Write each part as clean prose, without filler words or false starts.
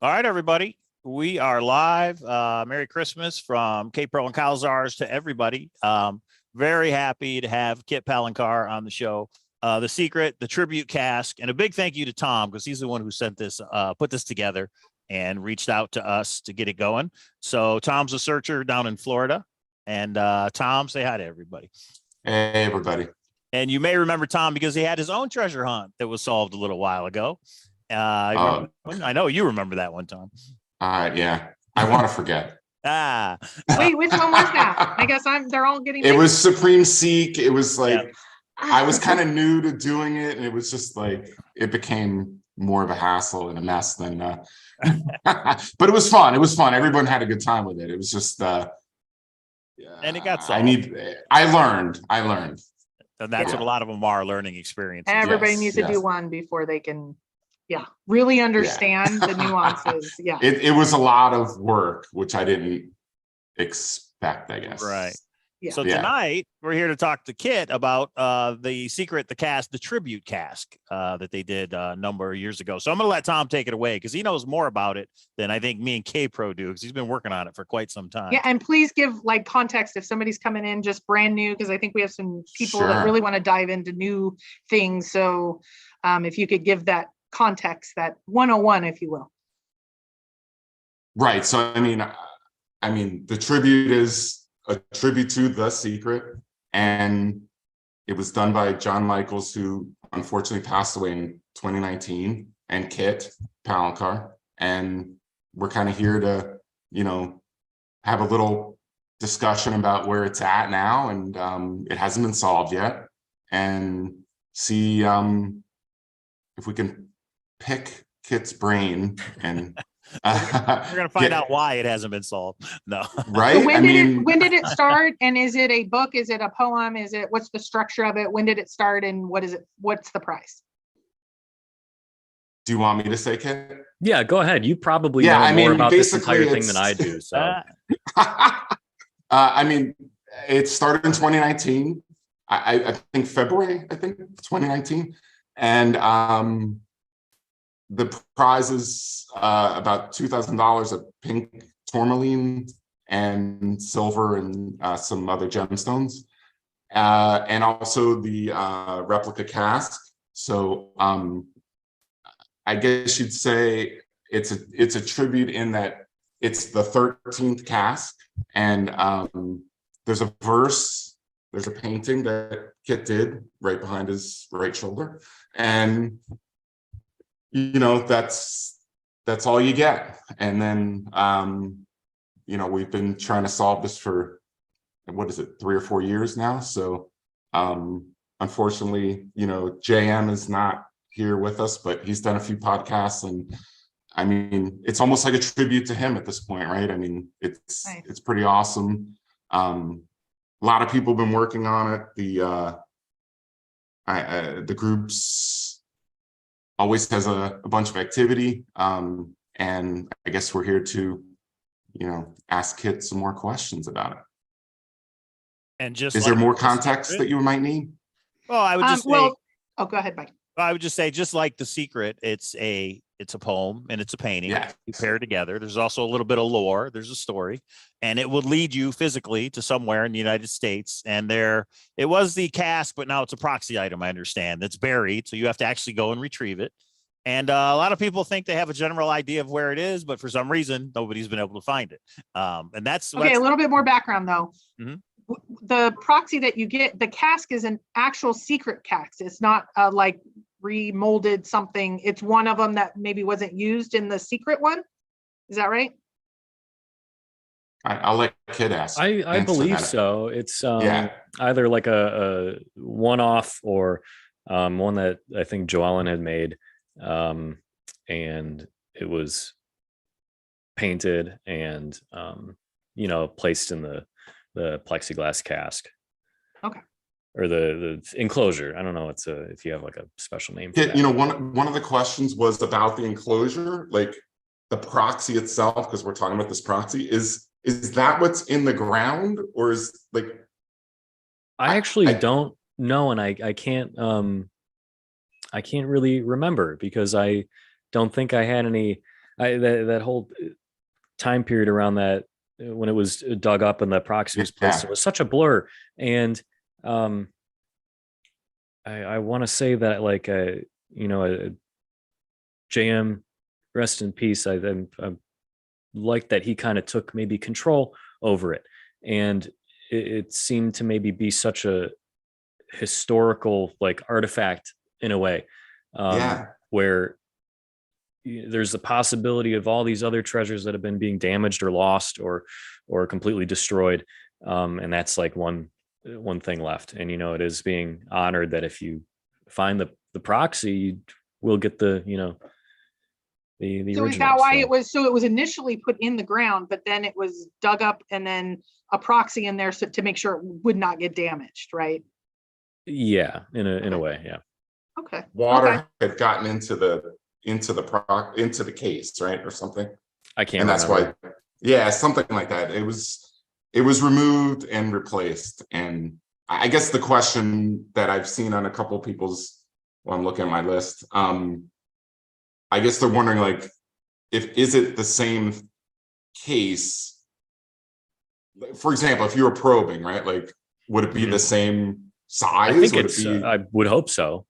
All right, everybody. We are live. Merry Christmas from Kit Palencar and Cowlazars to everybody. Very happy to have Kit Palencar on the show. The Secret, the Tribute Casque, and a big thank you to Tom because he's the one who sent this, put this together and reached out to us to get it going. So Tom's a searcher down in Florida. And Tom, say hi to everybody. Hey, everybody. And you may remember Tom because he had his own treasure hunt that was solved a little while ago. I know you remember that one, Tom. Yeah, I want to forget. Wait, which one was that? I guess they're all getting. It was Supreme Seek. It was like, I was kind of new to doing it, and it was just like, it became more of a hassle and a mess than, but it was fun. It was fun. Everyone had a good time with it. It was just, and it got solved. I learned. And that's what a lot of them are, learning experiences. Everybody needs to do one before they can, really understand the nuances. Yeah. It was a lot of work, which I didn't expect, I guess. Right. Yeah. So tonight we're here to talk to Kit about the Secret, the Casque, the Tribute Casque that they did a number of years ago. So I'm going to let Tom take it away because he knows more about it than I think me and K-Pro do because he's been working on it for quite some time. Yeah, and please give like context if somebody's coming in just brand new because I think we have some people that really want to dive into new things. So if you could give that context, that 101, if you will. Right. So I mean, the tribute is a tribute to The Secret, and it was done by John Michaels, who unfortunately passed away in 2019, and Kit Palencar. And we're kind of here to, have a little discussion about where it's at now, and it hasn't been solved yet, and see if we can pick Kit's brain and we're gonna find out why it hasn't been solved. No, right? So when did it start? And is it a book? Is it a poem? What's the structure of it? When did it start? And what is it? What's the price? Do you want me to say, Kit? Yeah, go ahead. You probably know more about this entire thing than I do. So, it started in 2019. I think February. 2019, and the prize is about $2,000 of pink tourmaline and silver and some other gemstones, and also the replica casque. So I guess you'd say it's a tribute in that it's the 13th casque, and there's a verse, there's a painting that Kit did right behind his right shoulder, and that's all you get. And then we've been trying to solve this for 3 or 4 years now. So unfortunately, JM is not here with us, but he's done a few podcasts, and it's almost like a tribute to him at this point, right? It's nice. It's pretty awesome. A lot of people have been working on it. The group's always has a bunch of activity, and I guess we're here to ask Kit some more questions about it. And just is there more context that you might need? Well, I would just say, go ahead, Mike. I would just say, just like The Secret, it's a poem and it's a painting. You pair together. There's also a little bit of lore. There's a story, and it would lead you physically to somewhere in the United States. And it was the casque, but now it's a proxy item, I understand, that's buried. So you have to actually go and retrieve it. And a lot of people think they have a general idea of where it is, but for some reason, nobody's been able to find it. And that's okay. A little bit more background though. Mm-hmm. The proxy that you get, the casque is an actual secret casque. It's not like remolded something. It's one of them that maybe wasn't used in the secret one. Is that right? I'll let Kit ask. I believe so. It's either like a one-off or one that I think Joellen had made, and it was painted and placed in the plexiglass casque. Okay. Or the enclosure. I don't know. If you have like a special name for that. One of the questions was about the enclosure, like the proxy itself, because we're talking about this proxy. Is that what's in the ground, or is like? I actually don't know, and I can't really remember because I don't think I had any That whole time period around that, when it was dug up and the proxy was placed, it was such a blur. And I want to say that, like, JM, rest in peace. I like that he kind of took maybe control over it, and it seemed to maybe be such a historical, like, artifact in a way, where there's the possibility of all these other treasures that have been being damaged or lost or completely destroyed, and that's like one thing left. And it is being honored that if you find the proxy, you will get the the So original. is that why it was initially put in the ground, but then it was dug up and then a proxy in there to make sure it would not get damaged, right? Yeah, in a way, yeah. Okay. Water had gotten into the case, right, or something. I can't. And that's remember. why, something like that. It was removed and replaced. And I guess the question that I've seen on a couple of people's, when I'm looking at my list, I guess they're wondering, like, is it the same case? For example, if you were probing, right, like, would it be the same size? I think I would hope so.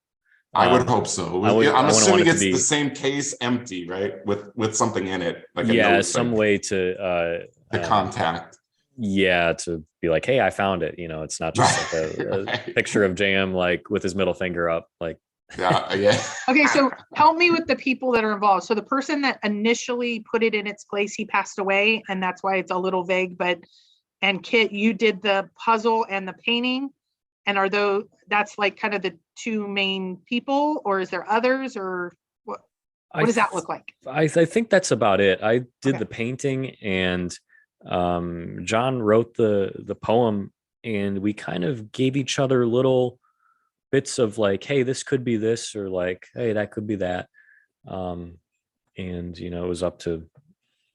I would hope so. I'm assuming it's the same case, empty, right, with something in it, like some way to contact. Yeah, to be like, hey, I found it. It's not just like a picture of JM, like, with his middle finger up, like. Yeah. Okay, so help me with the people that are involved. So the person that initially put it in its place, he passed away, and that's why it's a little vague. And Kit, you did the puzzle and the painting, and that's like kind of the two main people, or is there others, or what does that look like? I think that's about it. I did the painting, and John wrote the poem, and we kind of gave each other little bits of, like, hey, this could be this, or like, hey, that could be that. And it was up to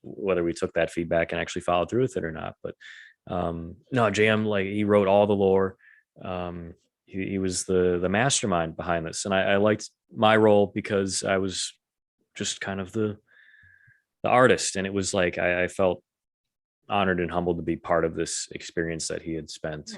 whether we took that feedback and actually followed through with it or not. But no, JM, like, he wrote all the lore. He was the mastermind behind this, and I liked my role because I was just kind of the artist, and it was like I felt honored and humbled to be part of this experience that he had spent.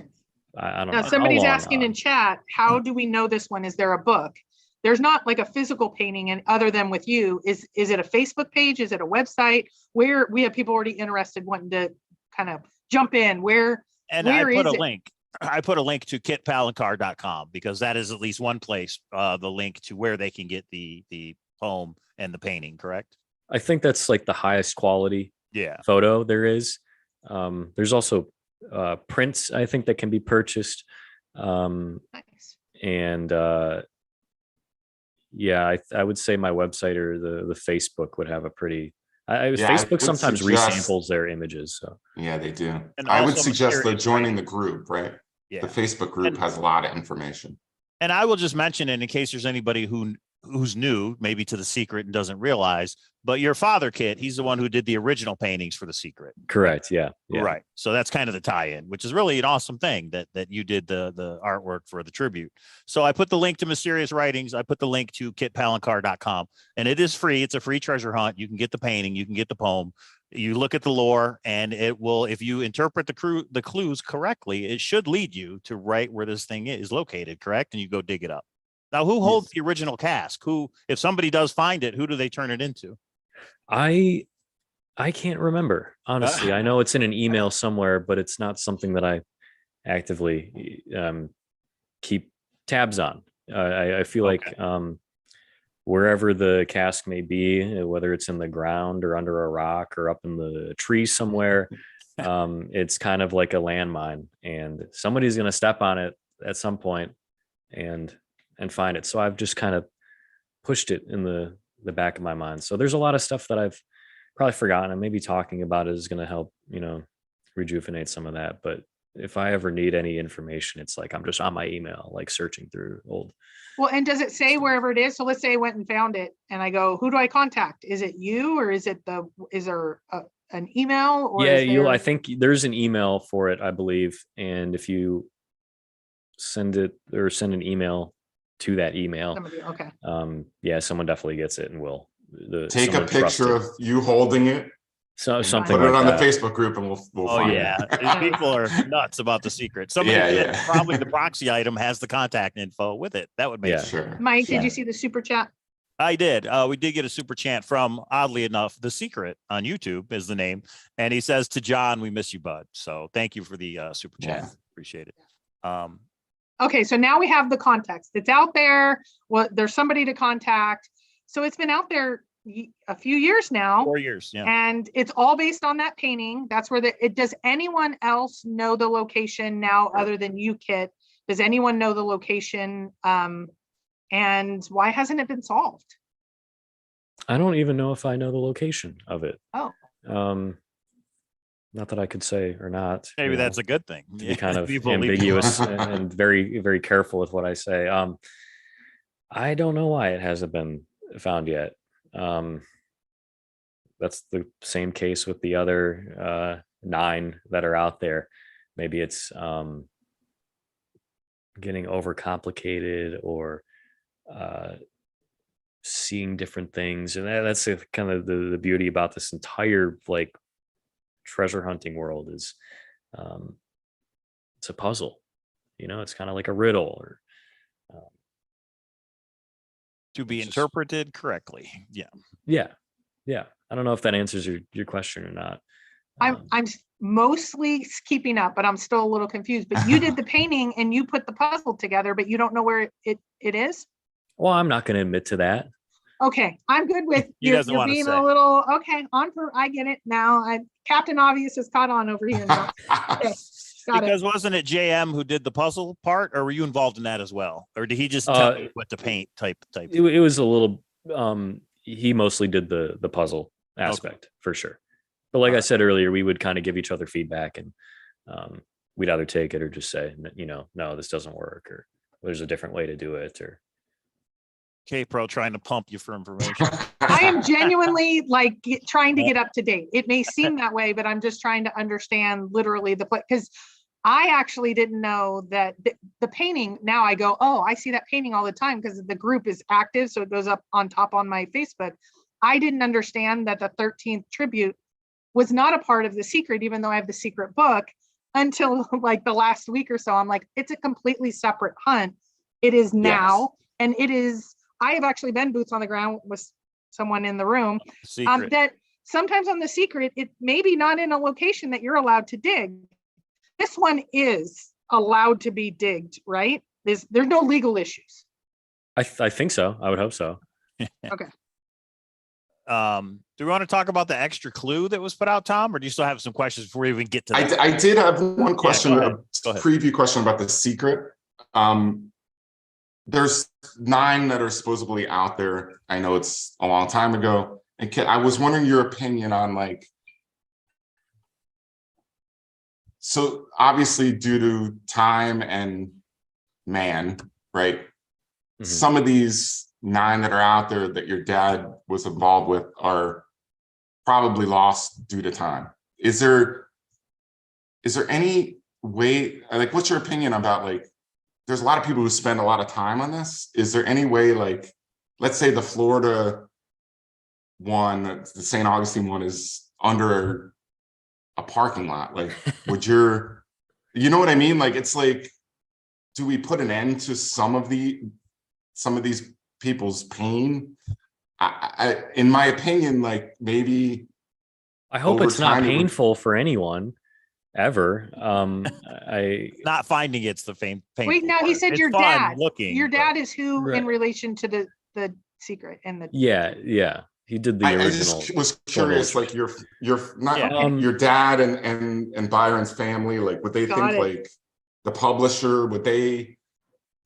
I don't know. Somebody's asking in chat, how do we know this one? Is there a book? There's not like a physical painting, and other than with you, is it a Facebook page? Is it a website? Where we have people already interested, wanting to kind of jump in. I put a link. I put a link to kitpalencar.com because that is at least one place, the link to where they can get the poem and the painting, correct? I think that's like the highest quality photo there is. There's also prints, I think, that can be purchased. Nice. And I would say my website or the Facebook would have a pretty. Facebook sometimes resamples their images. So yeah, they do. And I would suggest they're joining the group, right? Yeah. The Facebook group has a lot of information. And I will just mention it in case there's anybody who's new, maybe to the secret and doesn't realize, but your father, Kit, he's the one who did the original paintings for the secret. Correct. Yeah. Right. So that's kind of the tie-in, which is really an awesome thing that you did the artwork for the tribute. So I put the link to Mysterious Writings. I put the link to kitpalencar.com, and it is free. It's a free treasure hunt. You can get the painting, you can get the poem. You look at the lore, and it will, if you interpret the clues correctly, it should lead you to right where this thing is located, correct? And you go dig it up. Now, who holds the original casque? If somebody does find it, who do they turn it into? I can't remember, honestly. I know it's in an email somewhere, but it's not something that I actively keep tabs on. I feel like wherever the casque may be, whether it's in the ground or under a rock or up in the tree somewhere, it's kind of like a landmine, and somebody's going to step on it at some point and find it. So I've just kind of pushed it in the back of my mind. So there's a lot of stuff that I've probably forgotten, and maybe talking about it is going to help, rejuvenate some of that. But if I ever need any information, it's like I'm just on my email, like searching through old. Well, and does it say wherever it is? So let's say I went and found it and I go, who do I contact? Is it you, or is there an email? Or I think there's an email for it, I believe. And if you send an email to that email, somebody, someone definitely gets it and will Take a someone picture trusted. of you holding it. So something Put it like on that. the Facebook group, and we'll Oh find yeah, it. people are nuts about the secret. Somebody Yeah, said yeah. probably the proxy item has the contact info with it. That would make Yeah. sense. Sure. Mike, did sure. you see the super chat? I did. We did get a super chat from, oddly enough, The Secret on YouTube is the name. And he says, to John, we miss you, bud. So thank you for the super chat. Yeah. Appreciate it. Okay, so now we have the context. It's out there. Well, there's somebody to contact. So it's been out there a few years now. 4 years. Yeah. And it's all based on that painting. That's where does anyone else know the location now other than you, Kit? Does anyone know the location? And why hasn't it been solved? I don't even know if I know the location of it. Oh. Not that I could say or not. Maybe that's a good thing. To be kind of People leave- ambiguous and very, very careful with what I say. I don't know why it hasn't been found yet. That's the same case with the other 9 that are out there. Maybe it's getting overcomplicated or seeing different things, and that's kind of the beauty about this entire like treasure hunting world is it's a puzzle. It's kind of like a riddle or to be interpreted correctly. Yeah. I don't know if that answers your question or not. I'm mostly keeping up, but I'm still a little confused. But you did the painting and you put the puzzle together, but you don't know where it is. Well, I'm not going to admit to that. Okay, I'm good with you're being a little okay. I get it now. Captain Obvious is caught on over here now. Okay, because wasn't it JM who did the puzzle part, or were you involved in that as well, or did he just tell you what to paint type? It was a little. He mostly did the puzzle aspect for sure. But like I said earlier, we would kind of give each other feedback, and we'd either take it or just say, no, this doesn't work, or there's a different way to do it, or. K-Pro trying to pump you for information. I am genuinely trying to get up to date. It may seem that way, but I'm just trying to understand literally the play, because I actually didn't know that the painting. Now I go, oh, I see that painting all the time because the group is active, so it goes up on top on my Facebook. I didn't understand that the 13th tribute was not a part of the secret, even though I have the secret book, until like the last week or so. I'm like, it's a completely separate hunt. It is now, and it is. I have actually been boots on the ground with someone in the room that sometimes on the secret, it may be not in a location that you're allowed to dig. This one is allowed to be digged, right? There's no legal issues. I think so. I would hope so. Okay. Do we want to talk about the extra clue that was put out, Tom, or do you still have some questions before we even get to that? I did have one question, go ahead. Preview question about the secret. There's 9 that are supposedly out there. I know it's a long time ago. And I was wondering your opinion on so obviously due to time and man, right? Mm-hmm. Some of these 9 that are out there that your dad was involved with are probably lost due to time. Is there any way, what's your opinion about there's a lot of people who spend a lot of time on this. Is there any way, let's say the Florida one, the St. Augustine one is under a parking lot. Would you know what I mean? It's do we put an end to some of these people's pain? I in my opinion, maybe. I hope it's not painful for anyone. Ever. Not finding it's the painful. Wait, now he said your dad. Your dad is who in relation to the secret and the. Yeah. He did the original. I just was curious, your not your dad and Byron's family, would they think the publisher, would they,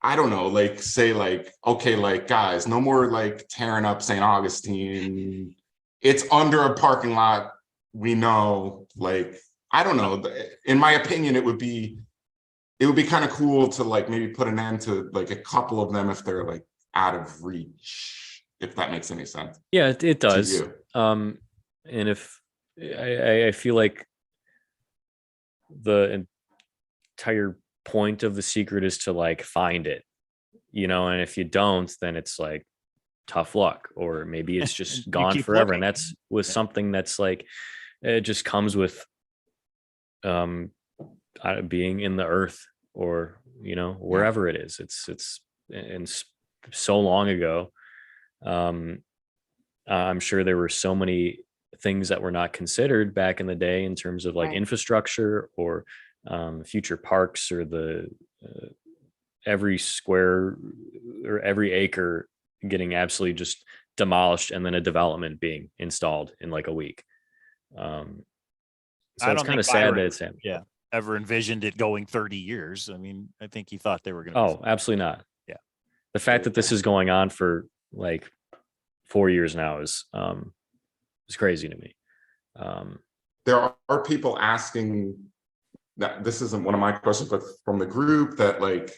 I don't know, say okay, guys, no more tearing up St. Augustine. It's under a parking lot. We know, I don't know. In my opinion, it would be kind of cool to maybe put an end to a couple of them if they're out of reach, if that makes any sense. Yeah, it does. And if I feel like the entire point of the secret is to find it, and if you don't, then it's tough luck, or maybe it's just You gone keep forever. looking. And that's with Yeah. something that's like, it just comes with being in the earth, or, wherever it is. It's and so long ago. I'm sure there were so many things that were not considered back in the day in terms of like Right. infrastructure, or future parks, or the every square or every acre getting absolutely just demolished, and then a development being installed in like a week. So I it's don't kind think of sad that Byron, it's happening. yeah, ever envisioned it going 30 years. I mean, I think he thought they were going to. Oh, absolutely not. Yeah. The fact that this is going on for like 4 years now is crazy to me. There are people asking that, this isn't one of my questions, but from the group, that like,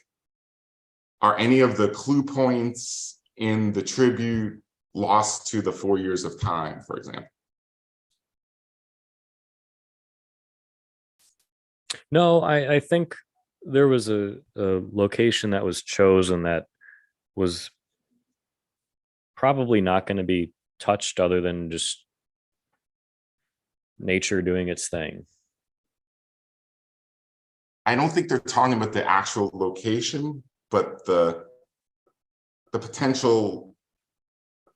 are any of the clue points in the tribute lost to the 4 years of time, for example? No, I think there was a location that was chosen that was probably not going to be touched, other than just nature doing its thing. I don't think they're talking about the actual location, but the potential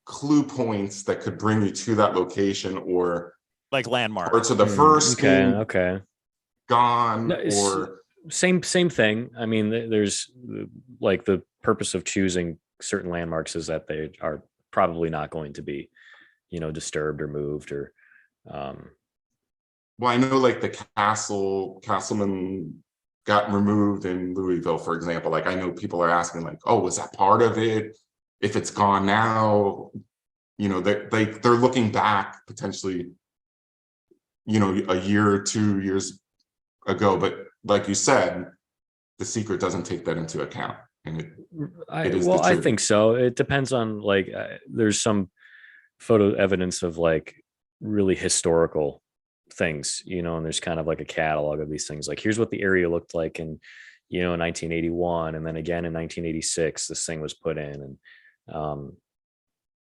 clue points that could bring you to that location, or Like landmark. parts of the first game Okay. gone, No, or same thing. I mean, there's like the purpose of choosing certain landmarks is that they are probably not going to be, disturbed or moved, or well, I know like the Castleman got removed in Louisville, for example. Like, I know people are asking like, oh, was that part of it? If it's gone now, they're looking back potentially, a year or 2 years ago. But like you said, the secret doesn't take that into account. And I think so. It depends on like, there's some photo evidence of like really historical things, and there's kind of like a catalog of these things. Like, here's what the area looked like in 1981, and then again in 1986 this thing was put in. And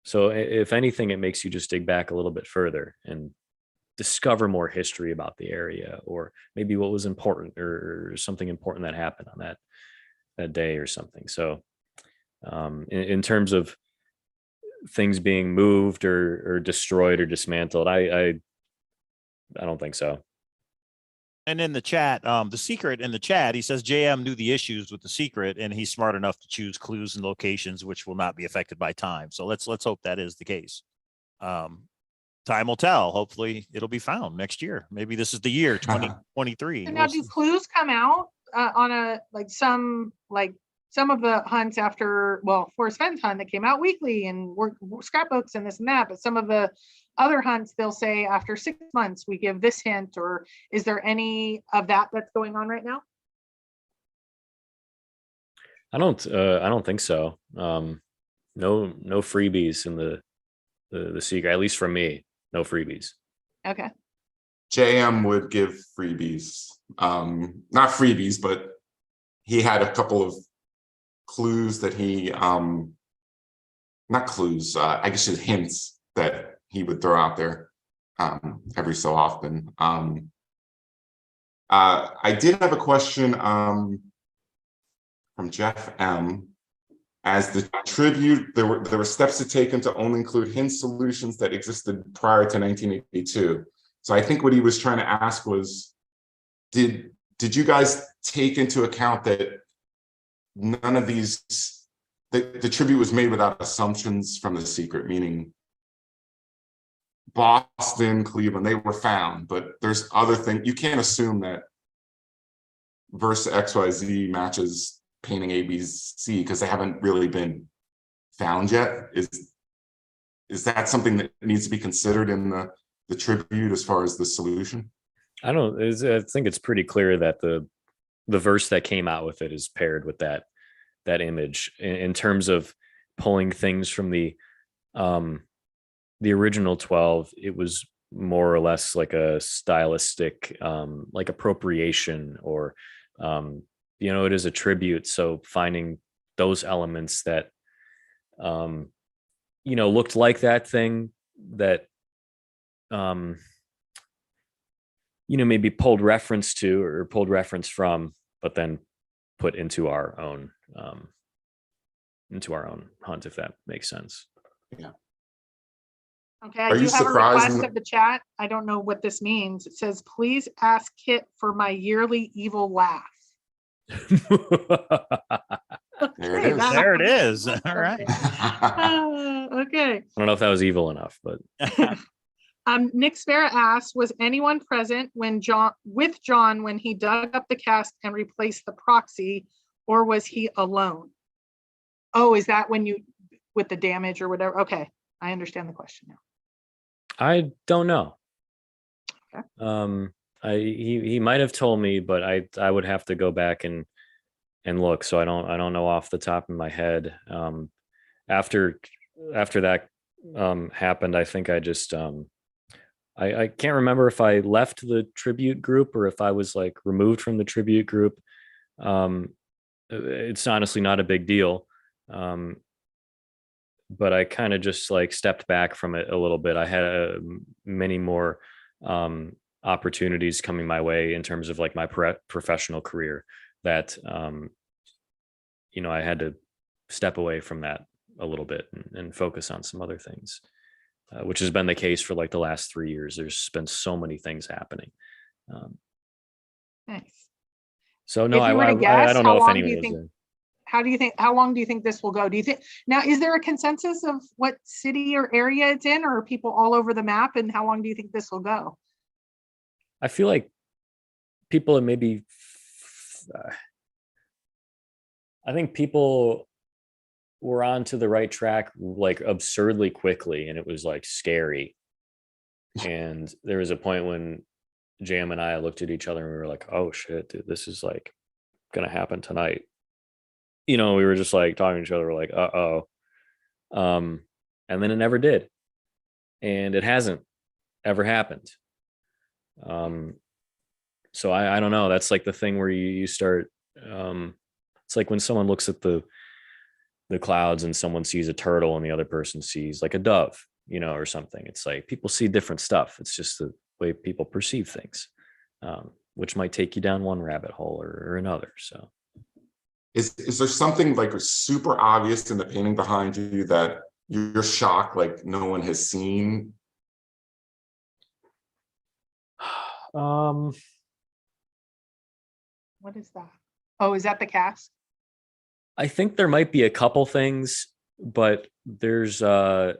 so if anything, it makes you just dig back a little bit further and discover more history about the area, or maybe what was important, or something important that happened on that day or something. So in terms of things being moved or destroyed or dismantled, I don't think so. And in the chat, the secret in the chat, he says JM knew the issues with the secret, and he's smart enough to choose clues and locations which will not be affected by time. So let's hope that is the case. Time will tell. Hopefully it'll be found next year. Maybe this is the year 2023. And now, do clues come out on some of the hunts after, Forrest Fenn's hunt that came out weekly, and scrapbooks and this and that, but some of the other hunts, they'll say after 6 months we give this hint, or is there any of that that's going on right now? I don't think so. No freebies in the secret, at least from me. No freebies. Okay. JM would give freebies, not freebies, but he had a couple of clues that he, not clues, I guess just hints that he would throw out there every so often. I did have a question from Jeff M. As the tribute, there were steps to take to only include hint solutions that existed prior to 1982. So I think what he was trying to ask was, did you guys take into account that none of these, the tribute was made without assumptions from the secret, meaning Boston, Cleveland, they were found, but there's other things. You can't assume that verse XYZ matches painting ABC because they haven't really been found yet. Is that something that needs to be considered in the tribute as far as the solution? I think it's pretty clear that the verse that came out with it is paired with that image in terms of pulling things from the original 12. It was more or less like a stylistic like appropriation, or it is a tribute, so finding those elements that looked like that thing that, maybe pulled reference to or pulled reference from, but then put into our own hunt, if that makes sense. Yeah. Okay, I Are do you have a surprised request of the chat. I don't know what this means. It says, please ask Kit for my yearly evil laugh. There it Okay, is. that- There it is. All right. Okay. I don't know if that was evil enough, but Nick Spera asks, was anyone present when John when he dug up the Casque and replaced the proxy, or was he alone? Oh, is that when with the damage or whatever? Okay, I understand the question now. I don't know. Okay. He might have told me, but I would have to go back and look. So I don't know off the top of my head. After that happened, I think I just I can't remember if I left the tribute group or if I was like removed from the tribute group. It's honestly not a big deal. But I kind of just like stepped back from it a little bit. I had many more opportunities coming my way in terms of like my professional career that, I had to step away from that a little bit and focus on some other things, which has been the case for like the last 3 years. There's been so many things happening. Nice. So no, If you were to I guess, don't how know if long do anyone you was think- there. how long do you think this will go? Do you think now, is there a consensus of what city or area it's in, or are people all over the map? And how long do you think this will go? I feel like people are maybe, I think people were on to the right track like absurdly quickly, and it was like scary. And there was a point when Jam and I looked at each other and we were like, oh shit, dude, this is like gonna happen tonight. We were just like talking to each other, we're like, uh-oh. And then it never did. And it hasn't ever happened. So I don't know. That's like the thing where you start, it's like when someone looks at the clouds and someone sees a turtle and the other person sees like a dove, or something. It's like people see different stuff. It's just the way people perceive things, which might take you down one rabbit hole or another. So Is there something like super obvious in the painting behind you that you're shocked like no one has seen? What is that? Oh, is that the Casque? I think there might be a couple things, but there's do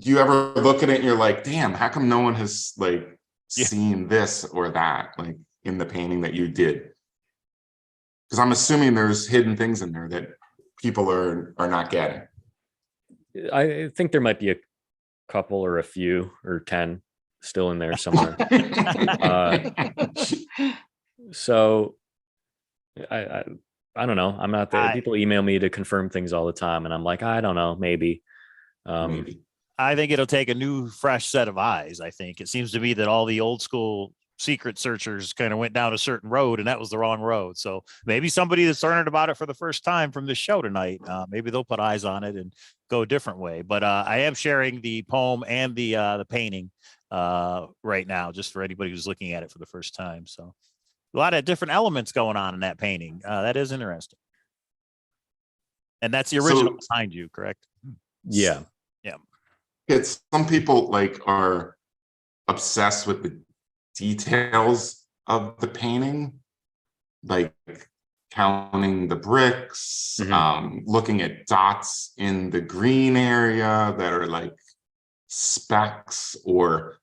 you ever look at it and you're like, damn, how come no one has like Yeah. seen this or that, like in the painting that you did? Because I'm assuming there's hidden things in there that people are not getting. I think there might be a couple or a few or 10 still in there somewhere. So I don't know. I'm not there. People email me to confirm things all the time, and I'm like, I don't know, maybe. Maybe. I think it'll take a new, fresh set of eyes. I think it seems to be that all the old school secret searchers kind of went down a certain road, and that was the wrong road. So maybe somebody that's learning about it for the first time from this show tonight, maybe they'll put eyes on it and go a different way. But I am sharing the poem and the painting right now, just for anybody who's looking at it for the first time. So a lot of different elements going on in that painting. That is interesting. And that's the original behind you, correct? Yeah. Yeah. It's some people like are obsessed with the details of the painting, like counting the bricks, looking at dots in the green area that are like specks, or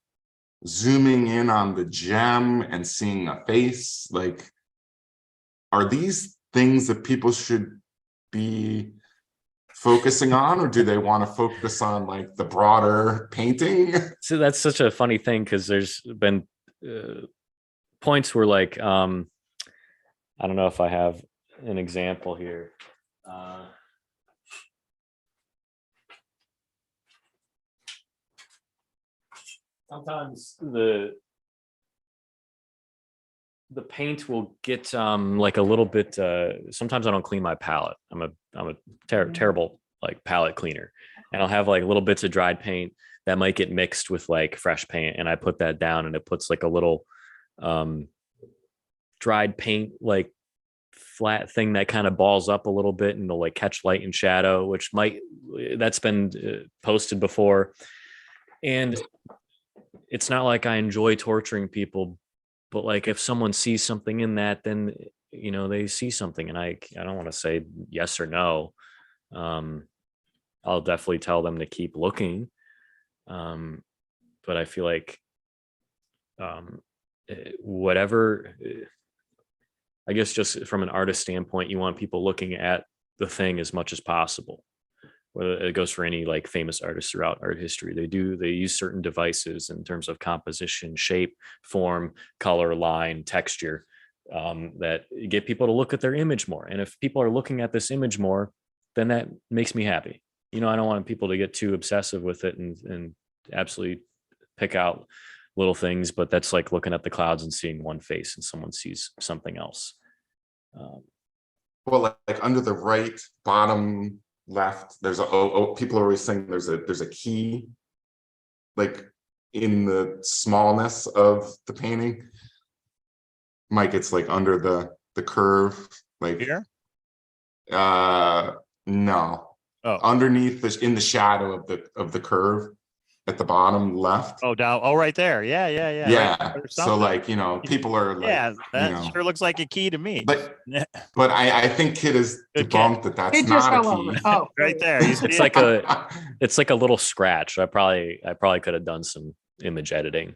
zooming in on the gem and seeing a face. Like, are these things that people should be focusing on, or do they want to focus on like the broader painting? So that's such a funny thing, because there's been points where like I don't know if I have an example here. Sometimes the paint will get like a little bit. Sometimes I don't clean my palette. I'm a terrible like palette cleaner, and I'll have like little bits of dried paint that might get mixed with like fresh paint, and I put that down, and it puts like a little dried paint like flat thing that kind of balls up a little bit, and it'll like catch light and shadow, which that's been posted before. And it's not like I enjoy torturing people, but like if someone sees something in that, then they see something, and I don't want to say yes or no. I'll definitely tell them to keep looking, but I feel like whatever, I guess just from an artist standpoint, you want people looking at the thing as much as possible. Whether it goes for any like famous artists throughout art history, they use certain devices in terms of composition, shape, form, color, line, texture, that get people to look at their image more. And if people are looking at this image more, then that makes me happy. I don't want people to get too obsessive with it and absolutely pick out little things, but that's like looking at the clouds and seeing one face and someone sees something else. Well, like under the right bottom left, there's people are always saying there's a key, like in the smallness of the painting. Mike, it's like under the curve, like Here? No. Oh. Underneath in the shadow of the curve at the bottom left. Oh, down. Oh, right there. Yeah. Yeah. Right, So like, people are like, yeah, that sure looks like a key to me. But I think Kit has debunked that that's not a key. Oh, right there. It's like a little scratch. I probably could have done some image editing.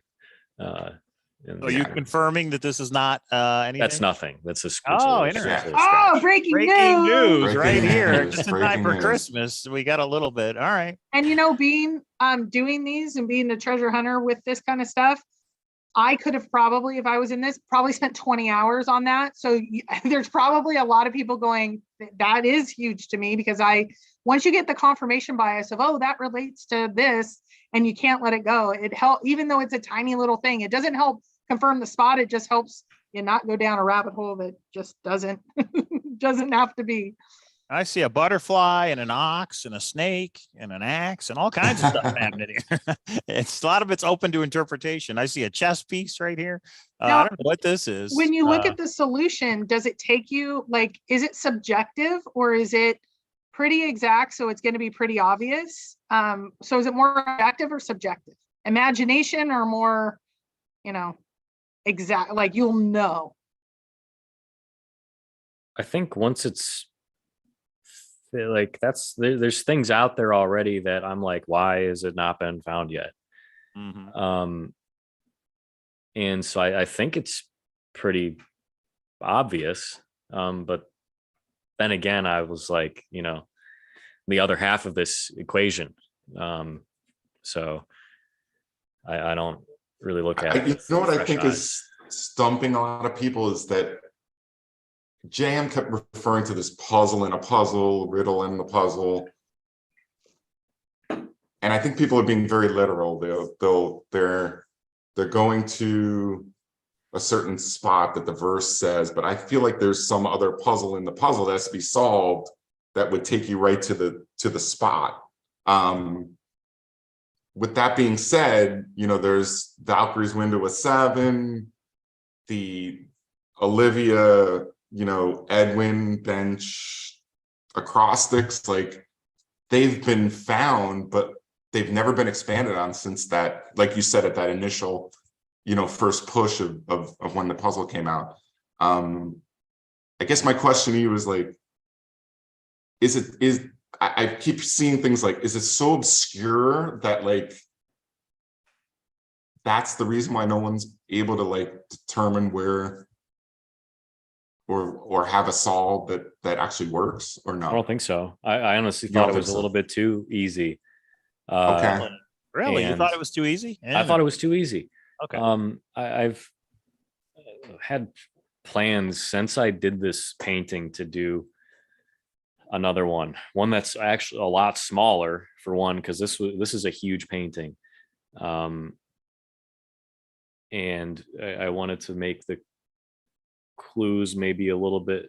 Are you confirming that this is not anything? That's nothing. That's a interesting. Breaking news right Breaking here. news. Just in time for Christmas. We got a little bit. All right. And being doing these and being a treasure hunter with this kind of stuff, I could have probably, if I was in this, probably spent 20 hours on that. So there's probably a lot of people going, that is huge to me, because once you get the confirmation bias of, oh, that relates to this, and you can't let it go, it helps, even though it's a tiny little thing, it doesn't help confirm the spot. It just helps you not go down a rabbit hole that just doesn't have to be. I see a butterfly and an ox and a snake and an axe and all kinds of stuff happening here. It's a lot of it's open to interpretation. I see a chess piece right here. Now, I don't know what this is. When you look at the solution, does it take you, like, is it subjective or is it pretty exact? So it's going to be pretty obvious. So is it more objective or subjective? Imagination or more, exact, like you'll know? I think once it's like there's things out there already that I'm like, why has it not been found yet? Mm-hmm. And so I think it's pretty obvious. But then again, I was like, the other half of this equation. So I don't really look at it. What I think is stumping a lot of people is that JM kept referring to this puzzle in a puzzle, riddle in the puzzle. And I think people are being very literal. They're going to a certain spot that the verse says, but I feel like there's some other puzzle in the puzzle that has to be solved that would take you right to the spot. With that being said, there's Valkyries window of 7, the Olivia, Edwin bench acrostics, like they've been found, but they've never been expanded on since that, like you said, at that initial, first push of when the puzzle came out. I guess my question to you is like, I keep seeing things like, is it so obscure that like, that's the reason why no one's able to like determine where or have a solve that actually works, or no? I don't think so. I honestly thought it was a little bit too easy. Okay. Really? You thought it was too easy? Yeah. I thought it was too easy. Okay. I've had plans since I did this painting to do another one that's actually a lot smaller, for one, because this is a huge painting. And I wanted to make clues, maybe a little bit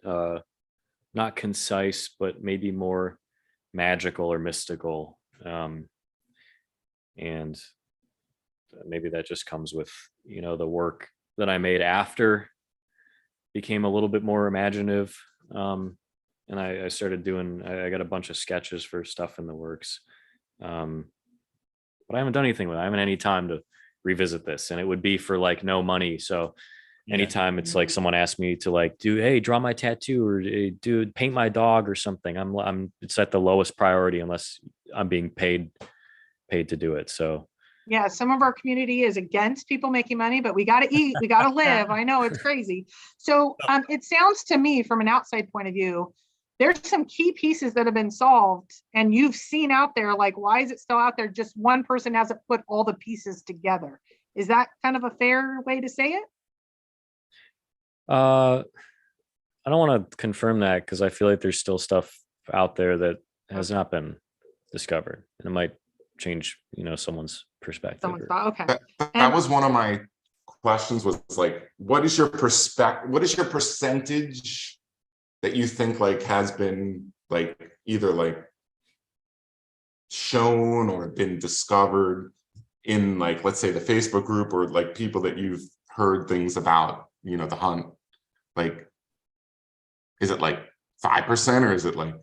not concise, but maybe more magical or mystical. And maybe that just comes with, the work that I made after became a little bit more imaginative. And I started doing, I got a bunch of sketches for stuff in the works. But I haven't done anything with it. I haven't any time to revisit this, and it would be for like no money. So anytime it's like someone asked me to like draw my tattoo, or paint my dog or something, it's at the lowest priority unless I'm being paid to do it. So yeah, some of our community is against people making money, but we got to eat, we got to live. I know it's crazy. So it sounds to me from an outside point of view, there's some key pieces that have been solved and you've seen out there, like, why is it still out there? Just one person hasn't put all the pieces together. Is that kind of a fair way to say it? I don't want to confirm that, because I feel like there's still stuff out there that has not been discovered, and it might change, someone's perspective. Okay. That was one of my questions, was like, what is your percentage that you think like has been like either like shown or been discovered in, like, let's say the Facebook group, or like people that you've heard things about, the hunt? Like, is it like 5%, or is it like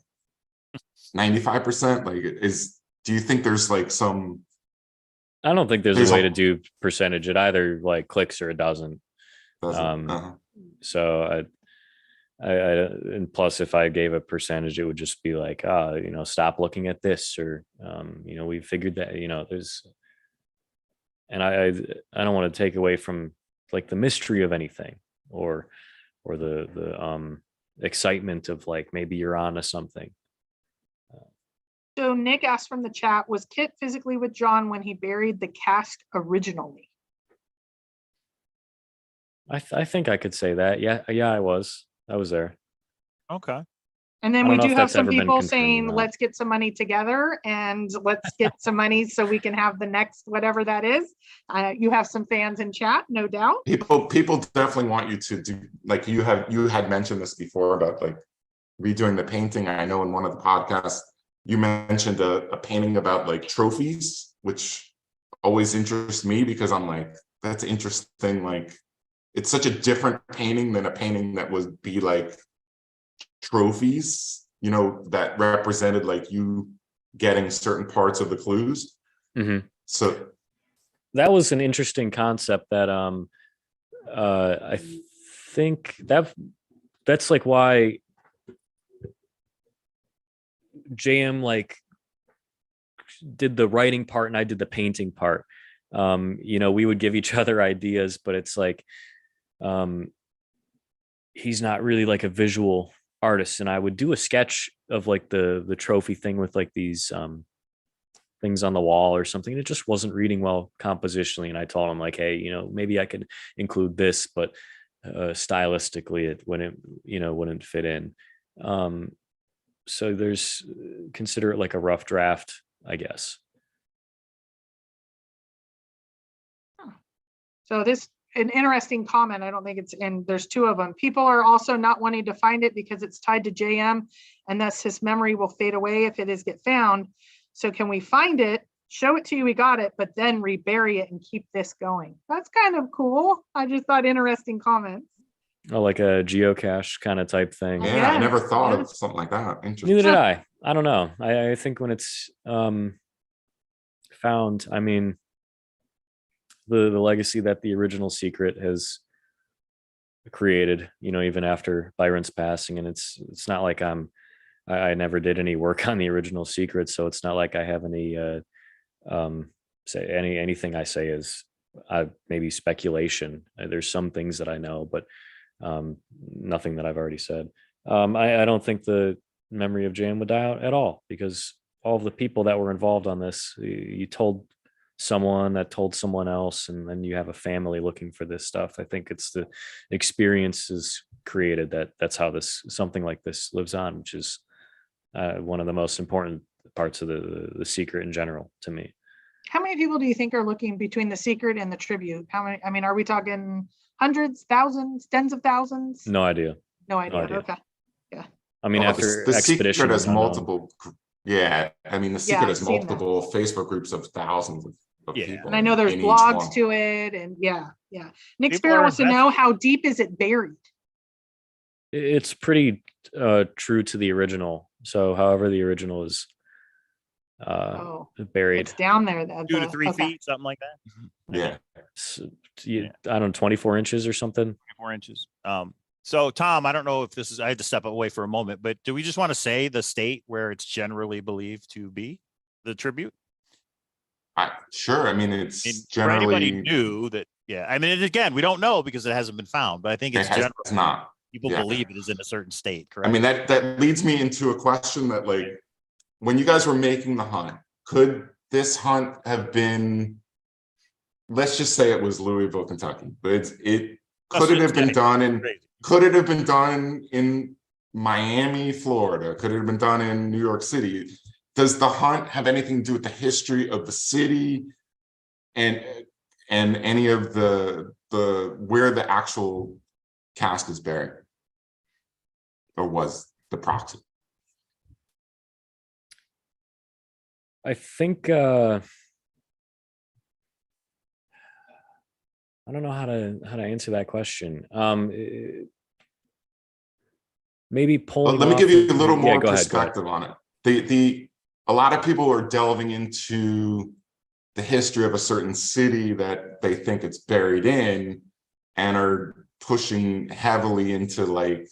95%? Like, do you think there's like some? I don't think there's a way to do percentage. It either like clicks or it doesn't. So and plus, if I gave a percentage, it would just be like, stop looking at this, or we figured that, there's, and I don't want to take away from like the mystery of anything, or the excitement of like, maybe you're onto something. So Nick asked from the chat, was Kit physically with John when he buried the Casque originally? I think I could say that. Yeah, I was there. Okay. And then we do have some people saying, let's get some money together and let's get some money so we can have the next, whatever that is. You have some fans in chat, no doubt. People definitely want you to do, like, you had mentioned this before about like redoing the painting. I know in one of the podcasts, you mentioned a painting about like trophies, which always interests me, because I'm like, that's interesting. Like, it's such a different painting than a painting that would be like trophies, that represented like you getting certain parts of the clues. Mm-hmm. So that was an interesting concept that I think that's like why JM like did the writing part and I did the painting part. We would give each other ideas, but it's like he's not really like a visual artist, and I would do a sketch of like the trophy thing with like these things on the wall or something, and it just wasn't reading well compositionally, and I told him like, hey, maybe I could include this, but stylistically it wouldn't fit in. So consider it like a rough draft, I guess. So an interesting comment. I don't think it's in, there's two of them. People are also not wanting to find it because it's tied to JM, and thus his memory will fade away if it is get found. So can we find it, show it to you, we got it, but then rebury it and keep this going? That's kind of cool. I just thought interesting comments. Oh, like a geocache kind of type thing. Yeah, I never thought of something like that. Interesting. Neither did I. I don't know. I think when it's found, I mean, the legacy that the original secret has created, even after Byron's passing, and it's not like I never did any work on the original secret, so it's not like I have any anything I say is maybe speculation. There's some things that I know, but nothing that I've already said. I don't think the memory of Jan would die out at all, because all of the people that were involved on this, you told someone that told someone else, and then you have a family looking for this stuff. I think it's the experiences created that's how something like this lives on, which is one of the most important parts of the secret in general to me. How many people do you think are looking between the secret and the tribute? How many? I mean, are we talking hundreds, thousands, tens of thousands? No idea. No idea. idea. Okay. I mean, Well, after the expedition, secret has I don't know. multiple. Yeah, I mean, the Yeah, secret I've has seen that. multiple Facebook groups of thousands of Yeah. people. And I know there's in each blogs one. to it, and yeah. Nick People Spear are wants to know, how deep is it buried? It's pretty true to the original. So, however, the original is buried. It's down there. 2 to 3 feet, something like that. Yeah. So, I don't know, 24 inches or something. 4 inches. So Tom, I don't know if this is, I had to step away for a moment, but do we just want to say the state where it's generally believed to be the tribute? Sure. I mean, it's For anybody generally new that, yeah. I mean, again, we don't know because it hasn't been found, but I think it's general. it's not. People Yeah. believe it is in a certain state, correct? I mean, that leads me into a question that, like, when you guys were making the hunt, could this hunt have been, let's just say it was Louisville, Kentucky, but could it have been done in, could it have been done in Miami, Florida? Could it have been done in New York City? Does the hunt have anything to do with the history of the city and any of the where the actual casque is buried, or was the proxy? I think I don't know how to answer that question. Maybe pulling. Let me give you a little more go perspective on it. A lot of people are delving into the history of a certain city that they think it's buried in, and are pushing heavily into, like,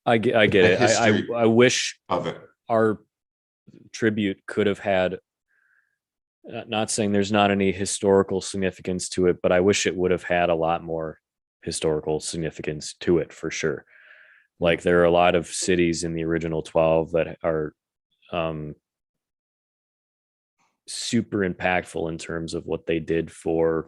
I get it. I wish of it. Our tribute could have had, not saying there's not any historical significance to it, but I wish it would have had a lot more historical significance to it, for sure. Like, there are a lot of cities in the original 12 that are super impactful in terms of what they did for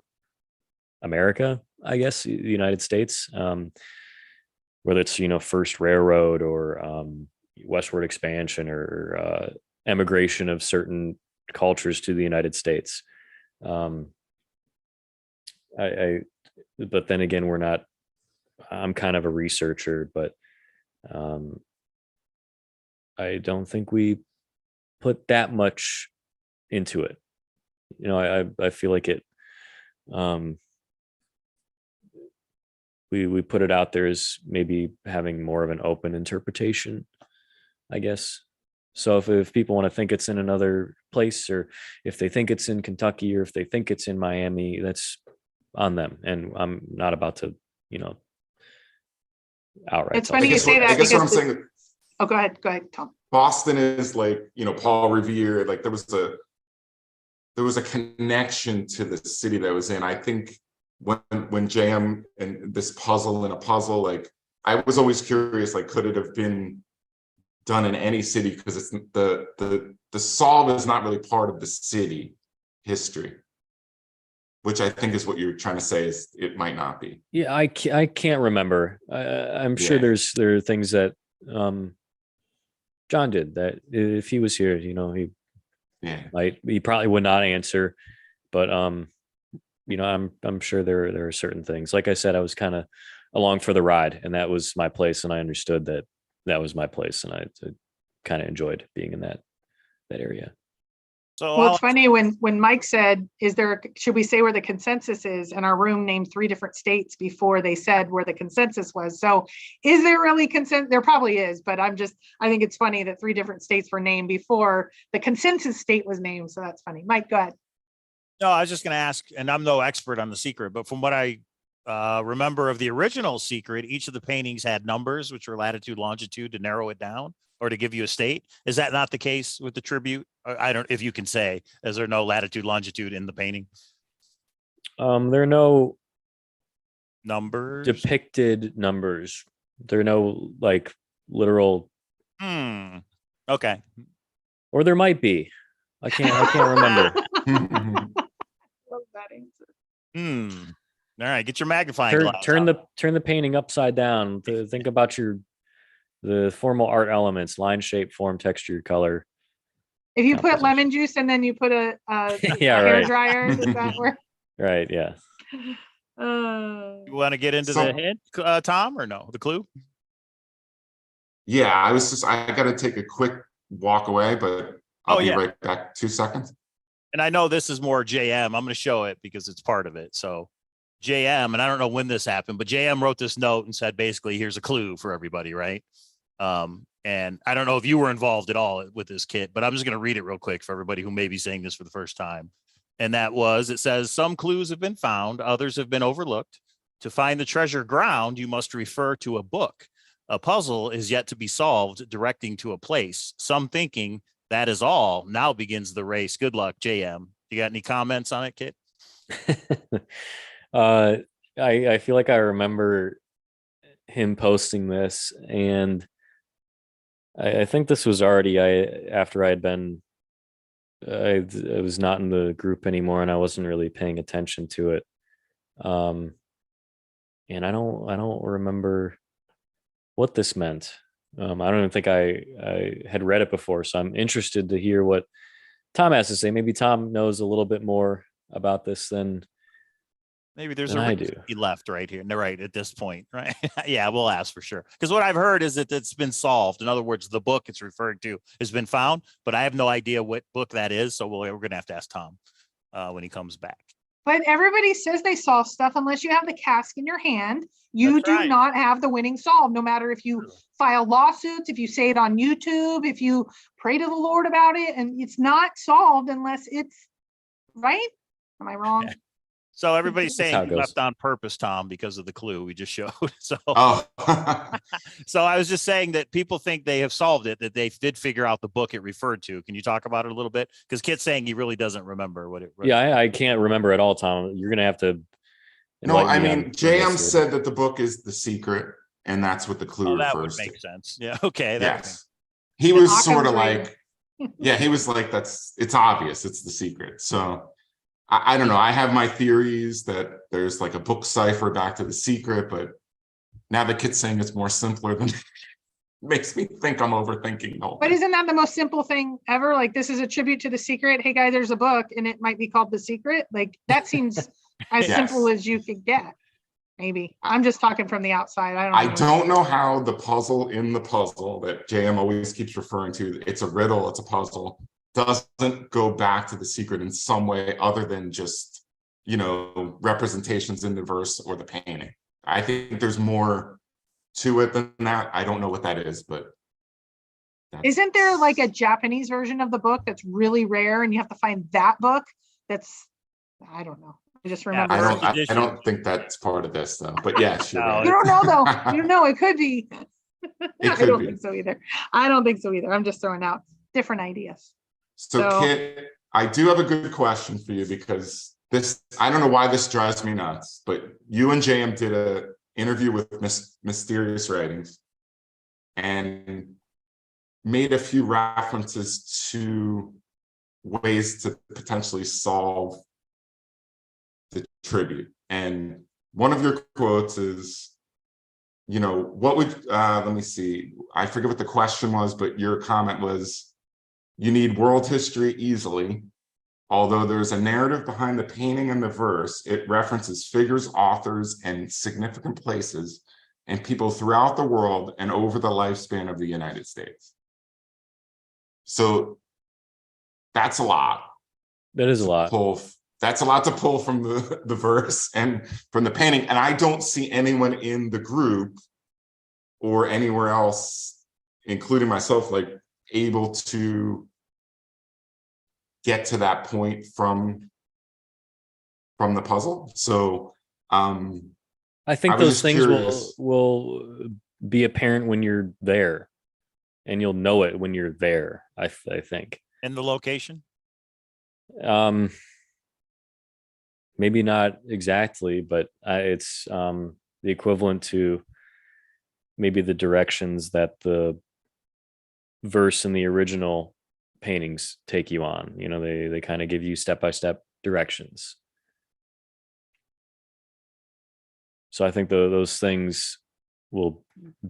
America, I guess, the United States, whether it's, first railroad or westward expansion or emigration of certain cultures to the United States. But then again, I'm kind of a researcher, but I don't think we put that much into it. I feel like it, we put it out there as maybe having more of an open interpretation, I guess. So if people want to think it's in another place, or if they think it's in Kentucky, or if they think it's in Miami, that's on them. And I'm not about to, outright. It's funny you say that. I guess what I'm saying. Oh, go ahead, Tom. Boston is like, Paul Revere. Like, there was a connection to the city that was in. I think when JM and this puzzle in a puzzle, like, I was always curious, like, could it have been done in any city? Because it's the solve is not really part of the city history, which I think is what you're trying to say, is it might not be. Yeah, I can't remember. I'm sure there are things that John did that if he was here, he probably would not answer, but I'm sure there are certain things. Like I said, I was kind of along for the ride, and that was my place, and I understood that was my place, and I kind of enjoyed being in that area. So well, it's funny when Mike said, should we say where the consensus is? And our room named 3 different states before they said where the consensus was. So is there really consensus? There probably is, but I think it's funny that 3 different states were named before the consensus state was named. So that's funny. Mike, go ahead. No, I was just going to ask, and I'm no expert on the secret, but from what I remember of the original secret, each of the paintings had numbers, which were latitude, longitude, to narrow it down or to give you a state. Is that not the case with the tribute? I don't, if you can say, is there no latitude, longitude in the painting? There are no numbers, depicted numbers. There are no, like, literal. Okay. Or there might be. I can't remember. Love that answer. All right, get your magnifying glass. Turn the painting upside down. Think about the formal art elements: line, shape, form, texture, color. If you put lemon juice and then you put a hair dryer, does that work? Right. Yeah. You want to get into So- the hint, Tom, or no? The clue? Yeah, I got to take a quick walk away, but I'll Oh, be yeah. right back. 2 seconds. And I know this is more JM. I'm going to show it because it's part of it. So JM, and I don't know when this happened, but JM wrote this note and said, basically, here's a clue for everybody, right? And I don't know if you were involved at all with this, Kit, but I'm just going to read it real quick for everybody who may be saying this for the first time. And that was, it says, some clues have been found, others have been overlooked. To find the treasure ground, you must refer to a book. A puzzle is yet to be solved, directing to a place. Some thinking that is all. Now begins the race. Good luck, JM. You got any comments on it, Kit? I feel like I remember him posting this, and I think this was already after I had been I was not in the group anymore, and I wasn't really paying attention to it. And I don't remember what this meant. I don't even think I had read it before, so I'm interested to hear what Tom has to say. Maybe Tom knows a little bit more about this than maybe there's than a I reason do. he left right here. No, right at this point, right? Yeah, we'll ask for sure. Because what I've heard is that it's been solved. In other words, the book it's referring to has been found, but I have no idea what book that is. So we're going to have to ask Tom when he comes back. But everybody says they solve stuff unless you have the cask in your hand. You That's do right. not have the winning solve, no matter if you file lawsuits, if you say it on YouTube, if you pray to the Lord about it, and it's not solved unless it's right. Am I wrong? So everybody's That's how saying it you goes. left on purpose, Tom, because of the clue we just showed. So, Oh, so I was just saying that people think they have solved it, that they did figure out the book it referred to. Can you talk about it a little bit? Because Kit's saying he really doesn't remember what it. Yeah, I can't remember at all, Tom. You're gonna have to. no, enlighten I me mean, on JM this. said that the book is The Secret, and that's what the clue Oh, that would refers to. make sense. Yeah. Okay. That would make Yes. He And was Occam's sort of razor. like, yeah, he was like, it's obvious, it's The Secret. So I don't know. I have my theories that there's like a book cipher back to The Secret, but now the kid's saying it's more simpler than makes me think I'm overthinking the whole But thing. isn't that the most simple thing ever? Like, this is a tribute to The Secret. Hey, guys, there's a book, and it might be called The Secret. Like, that seems as Yes. simple as you could get. Maybe I'm just talking from the outside. I don't know how the puzzle in the puzzle that JM always keeps referring to, it's a riddle, it's a puzzle, doesn't go back to The Secret in some way other than just, representations in the verse or the painting. I think there's more to it than that. I don't know what that is, but Isn't there like a Japanese version of the book that's really rare, and you have to find that book? I don't know. I just remember. I don't think that's part of this though. But yes, you're No, right. You don't know though. You don't know. It could be. It I could don't be. think so either. I don't think so either. I'm just throwing out different ideas. So Kit, I do have a good question for you because I don't know why this drives me nuts, but you and JM did a interview with Mysterious Writings and made a few references to ways to potentially solve the tribute. And one of your quotes is, what would, let me see, I forget what the question was, but your comment was, you need world history easily. Although there's a narrative behind the painting and the verse, it references figures, authors, and significant places and people throughout the world and over the lifespan of the United States. So that's a lot. That is a lot. That's a lot to pull from the verse and from the painting. And I don't see anyone in the group or anywhere else, including myself, like able to get to that point from the puzzle. So I think those things will be apparent when you're there, and you'll know it when you're there. I think. in the location. Maybe not exactly, but it's the equivalent to maybe the directions that the verse in the original paintings take you on. They kind of give you step-by-step directions. So I think those things will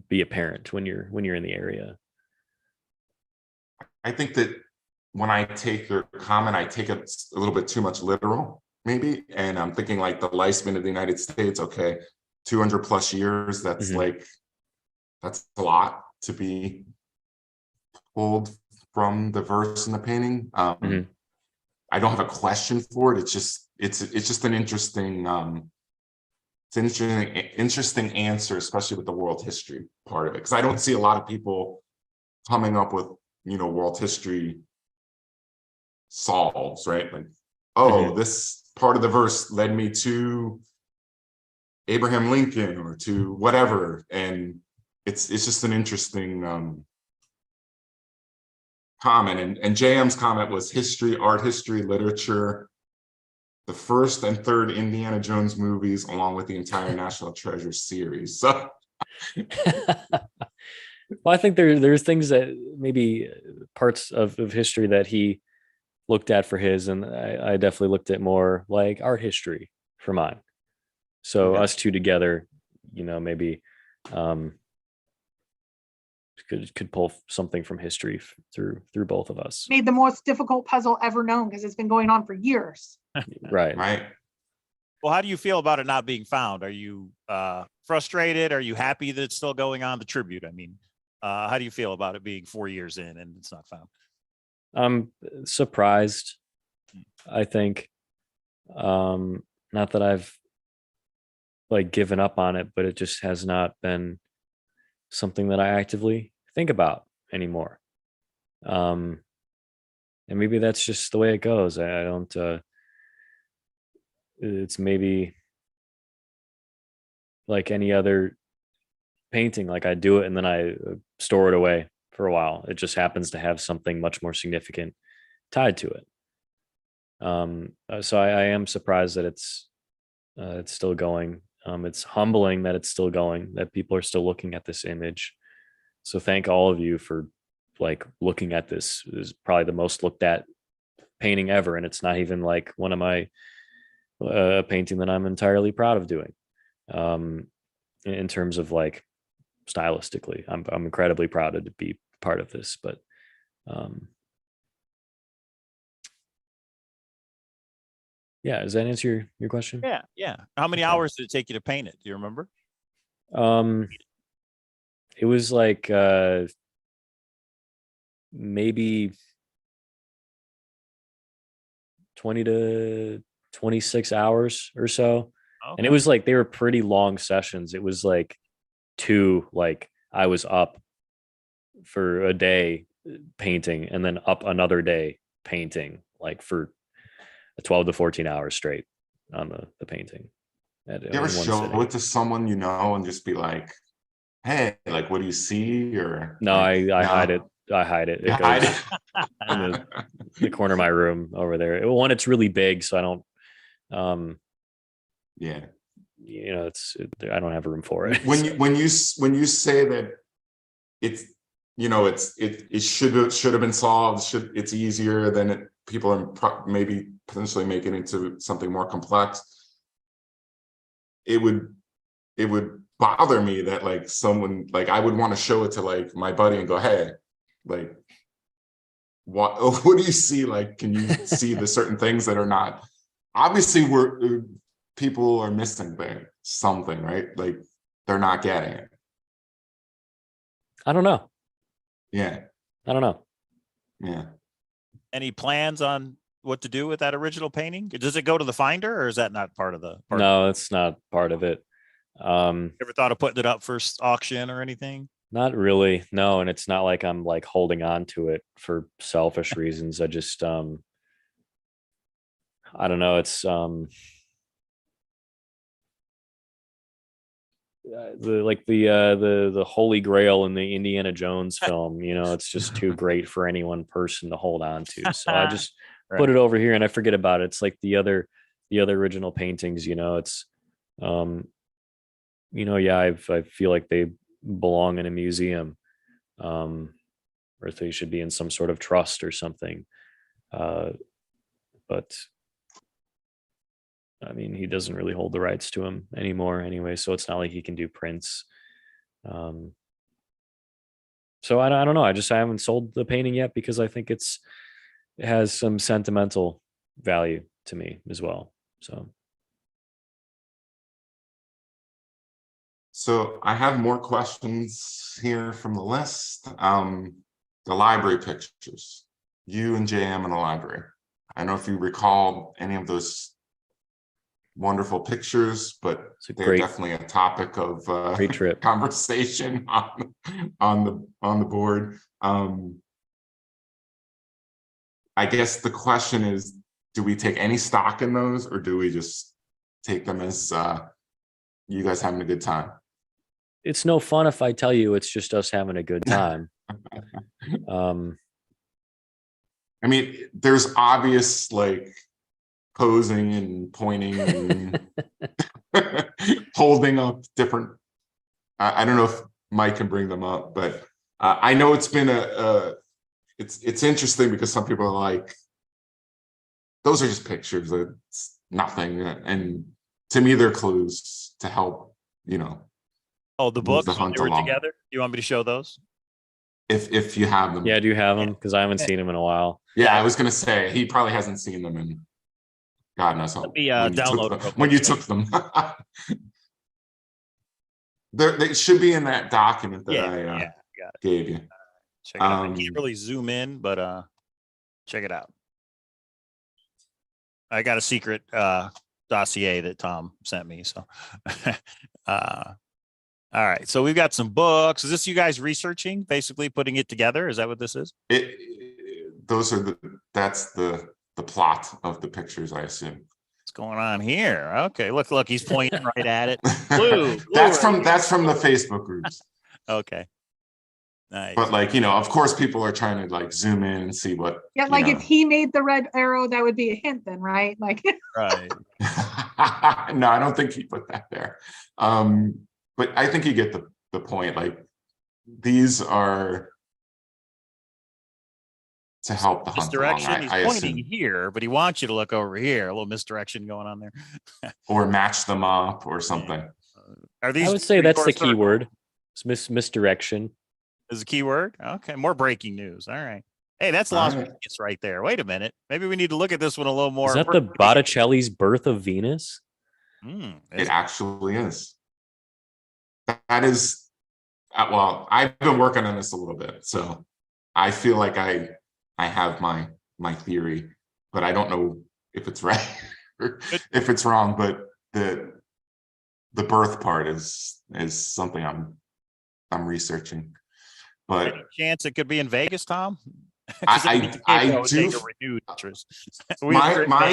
be apparent when you're in the area. I think that when I take your comment, I take it a little bit too much literal. maybe. And I'm thinking like the lifespan of the United States, okay, 200 plus years, that's like, that's a lot to be pulled from the verse in the painting. I don't have a question for it. It's just an interesting, it's an interesting answer, especially with the world history part of it. Because I don't see a lot of people coming up with, you know, world history solves, right? Like, oh, this part of the verse led me to Abraham Lincoln or to whatever. And it's just an interesting comment. And JM's comment was history, art history, literature, the first and third Indiana Jones movies, along with the entire National Treasure series. So, well, I think there's things that maybe parts of history that he looked at for his, and I definitely looked at more like art history for mine. So us two together, you know, maybe could pull something from history through both of us. Made the most difficult puzzle ever known because it's been going on for years. Right. Well, how do you feel about it not being found? Are you frustrated? Are you happy that it's still going on, the tribute? I mean, how do you feel about it being 4 years in and it's not found? I'm surprised, I think. Not that I've like given up on it, but it just has not been something that I actively think about anymore. And maybe that's just the way it goes. I don't, it's maybe like any other painting. Like I do it and then I store it away for a while. It just happens to have something much more significant tied to it. So I am surprised that it's still going. It's humbling that it's still going, that people are still looking at this image. So thank all of you for like looking at this. This is probably the most looked at painting ever. And it's not even like one of my painting that I'm entirely proud of doing. In terms of like stylistically, I'm incredibly proud to be part of this, but yeah, does that answer your question? Yeah. How many hours did it take you to paint it? Do you remember? It was like maybe 20 to 26 hours or so. Okay. And it was like they were pretty long sessions. It was like I was up for a day painting and then up another day painting, like for 12 to 14 hours straight on the painting. You ever show it to someone you know and just be like, hey, like, what do you see? Or no, like, I hide it. I hide it. It goes in the corner of my room over there. One, it's really big, so I don't. Yeah. You know, I don't have room for it. When you say that it's, you know, it should have been solved. It's easier than it. People are maybe potentially making it into something more complex. It would bother me that like someone, like I would want to show it to like my buddy and go, hey, like what do you see? Like, can you see the certain things that are not obviously people are missing something, right? Like they're not getting it. I don't know. Yeah. I don't know. Yeah. Any plans on what to do with that original painting? Does it go to the finder or is that not part of the part? No, it's not part of it. Ever thought of putting it up for auction or anything? Not really. No, and it's not like I'm like holding on to it for selfish reasons. I just I don't know. It's the Holy Grail in the Indiana Jones film. You know, it's just too great for any one person to hold on to. So I just put it over here and I forget about it. It's like the other original paintings. You know, it's you know, yeah, I feel like they belong in a museum, or they should be in some sort of trust or something. But I mean, he doesn't really hold the rights to him anymore anyway, so it's not like he can do prints. So I don't know. I haven't sold the painting yet because I think it has some sentimental value to me as well. So I have more questions here from the list. The library pictures, you and JM in the library. I don't know if you recall any of those wonderful pictures, but they're definitely a topic of great trip conversation on the board. I guess the question is, do we take any stock in those, or do we just take them as you guys having a good time? It's no fun if I tell you it's just us having a good time. I mean, there's obvious like posing and pointing and holding up different. I don't know if Mike can bring them up, but I know it's been it's interesting because some people are like, those are just pictures. It's nothing, and to me, they're clues to help. Oh, the move books when they were together. You want me to show those? If you have them. Yeah, do you have them? Because I haven't seen them in a while. Yeah, I was gonna say he probably hasn't seen them in God knows how. Let me download them when you took them. They should be in that document that I gave you. Check it out. I can't really zoom in, but check it out. I got a secret dossier that Tom sent me. So all right. So we've got some books. Is this you guys researching, basically putting it together? Is that what this is? That's the plot of the pictures, I assume. What's going on here? Okay, look, he's pointing right at it. Blue that's from the Facebook groups. Okay. Nice. But of course people are trying to like zoom in and see what. Yeah, like if he made the red arrow, that would be a hint then, right? Like right. No, I don't think he put that there. But I think you get the point. Like these are to help the hunt along. Misdirection. He's pointing here, but he wants you to look over here. A little misdirection going on there. Or match them up or something. Are these? I would say that's the key word. It's misdirection. Is a key word? Okay, more breaking news. All right. Hey, that's Las Vegas right there. Wait a minute. Maybe we need to look at this one a little more. Is that the Botticelli's Birth of Venus? It actually is. That is, well, I've been working on this a little bit, so I feel like I have my theory, but I don't know if it's right or if it's wrong. But the birth part is something I'm reserching. But any chance it could be in Vegas, Tom? I do. My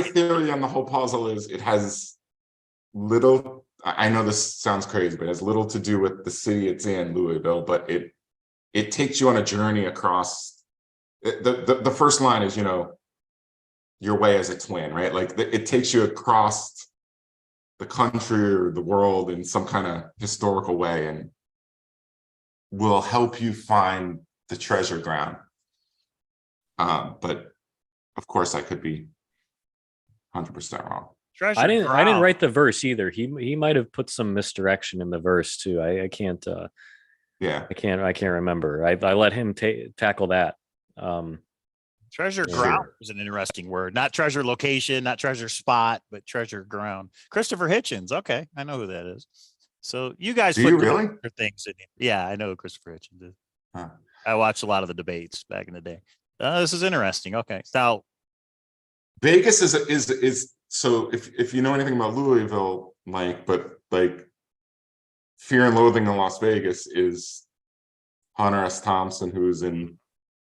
Vegas. theory on the whole puzzle is it has little. I know this sounds crazy, but it has little to do with the city it's in, Louisville. But it takes you on a journey across. The first line is your way as a twin, right? Like it takes you across the country or the world in some kind of historical way, and will help you find the treasure ground. But of course I could be 100% wrong. I didn't write the verse either. He might have put some misdirection in the verse too. I can't I can't remember. I let him tackle that. Treasure ground is an interesting word. Not treasure location, not treasure spot, but treasure ground. Christopher Hitchens. Okay, I know who that is. So you guys put really? Things in here. Yeah, I know who Christopher Hitchens is. Huh. I watched a lot of the debates back in the day. This is interesting. Okay, so Vegas is so if you know anything about Louisville, Mike, but like Fear and Loathing in Las Vegas is Hunter S. Thompson, who's in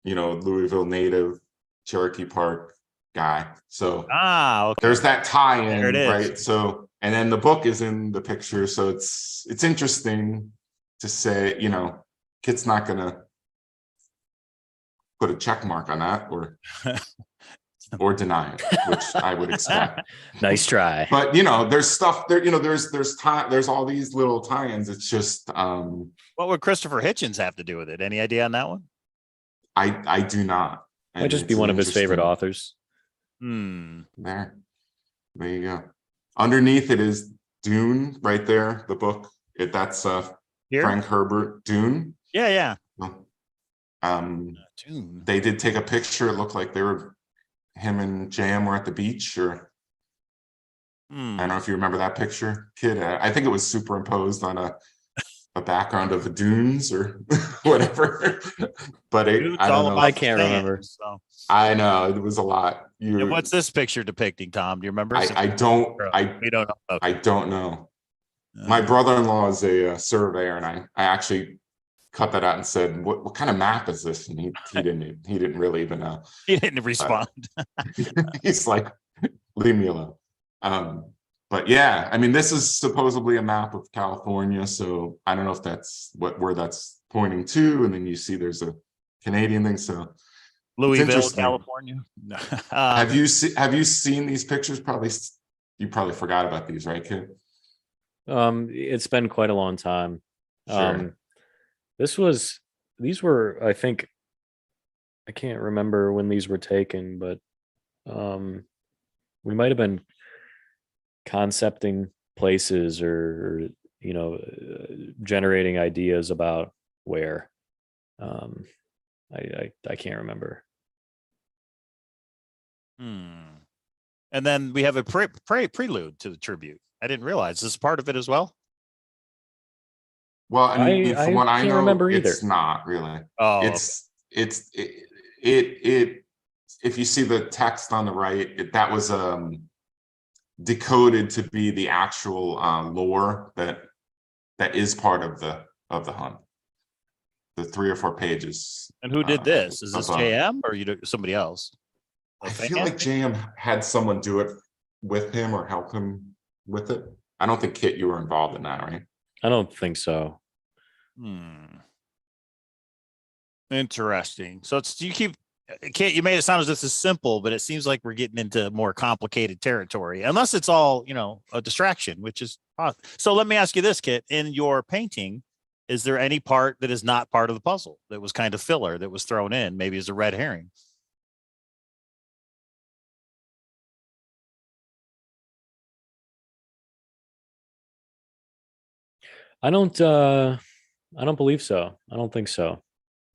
Louisville native, Cherokee Park guy. So okay. There's that tie-in, right? So and then the book is in the picture, so it's interesting to say, Kit's not gonna put a check mark on that or deny it, which I would expect. Nice try. But there's stuff there. There's all these little tie-ins. It's just what would Christopher Hitchens have to do with it? Any idea on that one? I do not. Might just be one of his favorite authors. There you go. Underneath it is Dune, right there. The book. That's Frank Herbert, Dune. Yeah. Dune. They did take a picture. It looked like him and Jam were at the beach, or I don't know if you remember that picture, Kid. I think it was superimposed on a background of the dunes or whatever. But Dude's I don't all know. about I the can't sand, remember. So. I know it was a lot. And what's this picture depicting, Tom? Do you remember? I don't. We don't know. Okay. I don't know. My brother-in-law is a surveyor, and I actually cut that out and said, "What kind of map is this?" And he didn't really even know. He didn't respond. He's like, "Leave me alone." But yeah, I mean, this is supposedly a map of California, so I don't know if that's where that's pointing to. And then you see there's a Canadian thing. So Louisville, California. have you seen these pictures? You probably forgot about these, right, Kid? It's been quite a long time. Sure. These were, I think, I can't remember when these were taken, but we might have been concepting places or generating ideas about where. I can't remember. And then we have a prelude to the tribute. I didn't realize this is part of it as well. Well, I mean, from what I can't know, remember it's either. not really. Oh, It if you see the text on the right, that was decoded to be the actual lore that is part of the hunt. The 3 or 4 pages. And who did this? Is this above. JM or somebody else? I feel like JM had someone do it with him or help him with it. I don't think, Kit, you were involved in that, right? I don't think so. Interesting. So Kit, you made it sound as if this is simple, but it seems like we're getting into more complicated territory, unless it's all, a distraction, which is so. Let me ask you this, Kit. In your painting, is there any part that is not part of the puzzle that was kind of filler that was thrown in, maybe as a red herring? I don't believe so. I don't think so.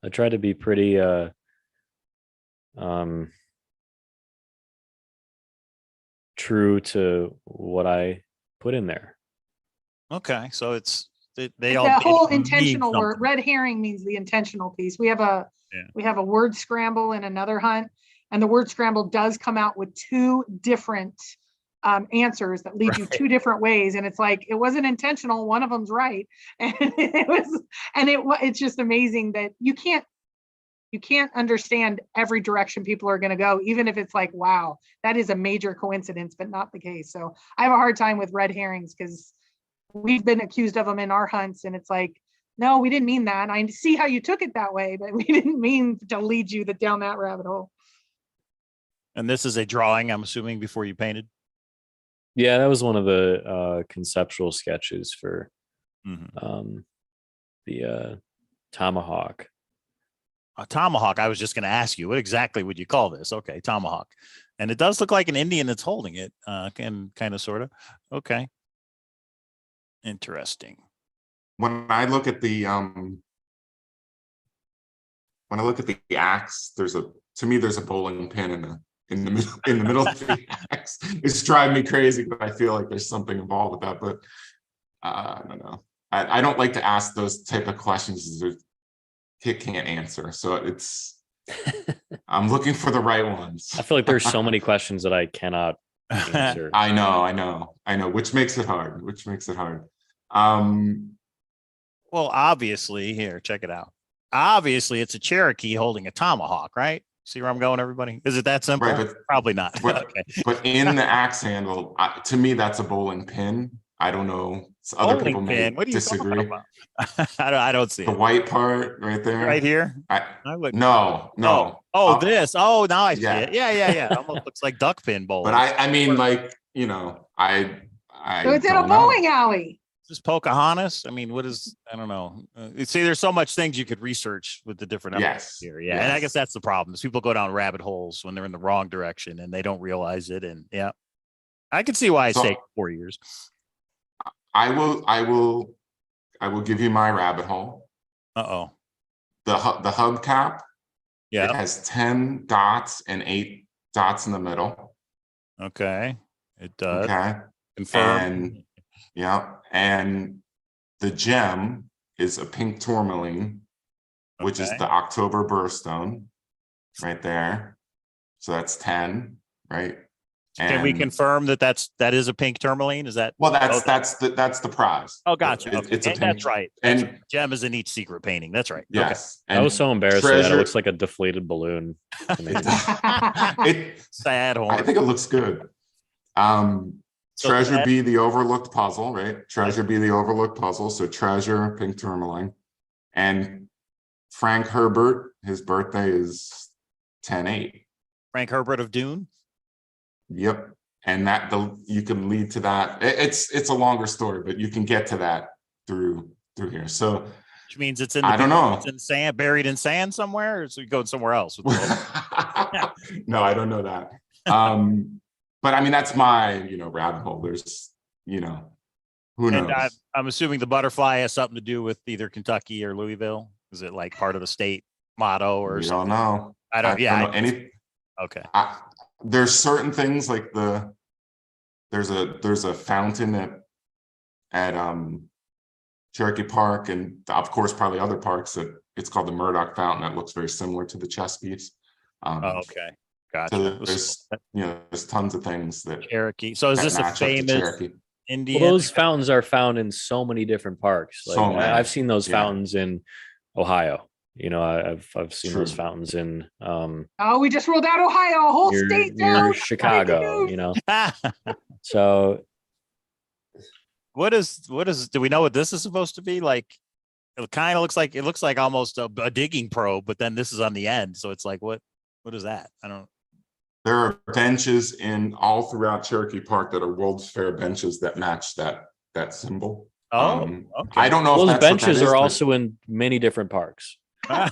I try to be pretty true to what I put in there. Okay, so they all that whole intentional word. Red herring means the intentional piece. We have a word scramble in another hunt, and the word scramble does come out with 2 different answers that lead you 2 different ways, and it's like it wasn't intentional. One of them's right, and it's just amazing that you can't understand every direction people are going to go, even if it's like, wow, that is a major coincidence, but not the case. So I have a hard time with red herrings because we've been accused of them in our hunts, and it's like, no, we didn't mean that. I see how you took it that way, but we didn't mean to lead you down that rabbit hole. And this is a drawing, I'm assuming, before you painted. Yeah, that was one of the conceptual sketches for the tomahawk. A tomahawk. I was just going to ask you, what exactly would you call this? Okay, tomahawk. And it does look like an Indian that's holding it, and kind of, sort of. Okay. Interesting. When I look at the axe, there's a bowling pin in the middle of the axe. It's driving me crazy, but I feel like there's something involved with that. But I don't know. I don't like to ask those type of questions that Kit can't answer. So I'm looking for the right ones. I feel like there's so many questions that I cannot answer. I know, which makes it hard. Well, obviously, here, check it out. Obviously, it's a Cherokee holding a tomahawk, right? See where I'm going, everybody? Is it that simple? Right, but probably not. Okay. But in the axe handle, to me, that's a bowling pin. I don't know. Other bowling people may pin? What are you disagree. About? I don't see the it. white part right there. Right here? No. This. Oh, now I see it. Yeah. Almost looks like duck pin bowling. But I mean, like, so it's in a bowling alley. Is this Pocahontas? I mean, what is, I don't know. See, there's so much things you could research with the different elements here. Yeah. Yes. And I guess that's the problem is people go down rabbit holes when they're in the wrong direction and they don't realize it. And yeah, I can see why I stayed 4 years. I will give you my rabbit hole. Uh-oh. The hubcap. Yeah. It has 10 dots and 8 dots in the middle. Okay. It does. Okay. Confirmed. And yeah, and the gem is a pink tourmaline, which is Okay. the October birthstone right there. So that's 10, right? Can we And confirm that that is a pink tourmaline? Is that? well, that's the prize. Oh, gotcha. Okay. It's a And pink. that's right. That's And right. Gem is in each secret painting. That's right. yes, I and was so embarrassed by that. It treasure- looks like a deflated balloon. to me. it. Sad horn. I think it looks good. So Treasure that- be the overlooked puzzle, right? Treasure be the overlooked puzzle. So treasure, pink tourmaline, and Frank Herbert. His birthday is 10/8. Frank Herbert of Dune. Yep. And you can lead to that. It's a longer story, but you can get to that through here. So Which means it's in. I don't know. It's in sand, buried in sand somewhere, or is it going somewhere else? With the no, I don't know that. But I mean, that's my rabbit hole. There's who knows. and I'm assuming the butterfly has something to do with either Kentucky or Louisville. Is it like part of the state motto or We something? don't know. I don't. Yeah. know any. Okay. There's certain things like there's a fountain at Cherokee Park, and of course probably other parks that it's called the Murdoch Fountain that looks very similar to the chess piece. Okay. Gotcha. So there's tons of things that Cherokee. So is that this a match up to famous Cherokee. Indian? Well, those fountains are found in so many different parks. Like So many, I've seen those yeah. fountains in Ohio. I've seen those True. fountains in Oh, we just ruled out Ohio, a whole state. near Joe. Chicago. So What is? Do we know what this is supposed to be? Like, it kind of looks like almost a digging probe, but then this is on the end. So it's like, what is that? I don't. There are benches in all throughout Cherokee Park that are World's Fair benches that match that symbol. Oh, okay. okay. I don't know if those that's what that benches is, are but- also in many different parks. Rule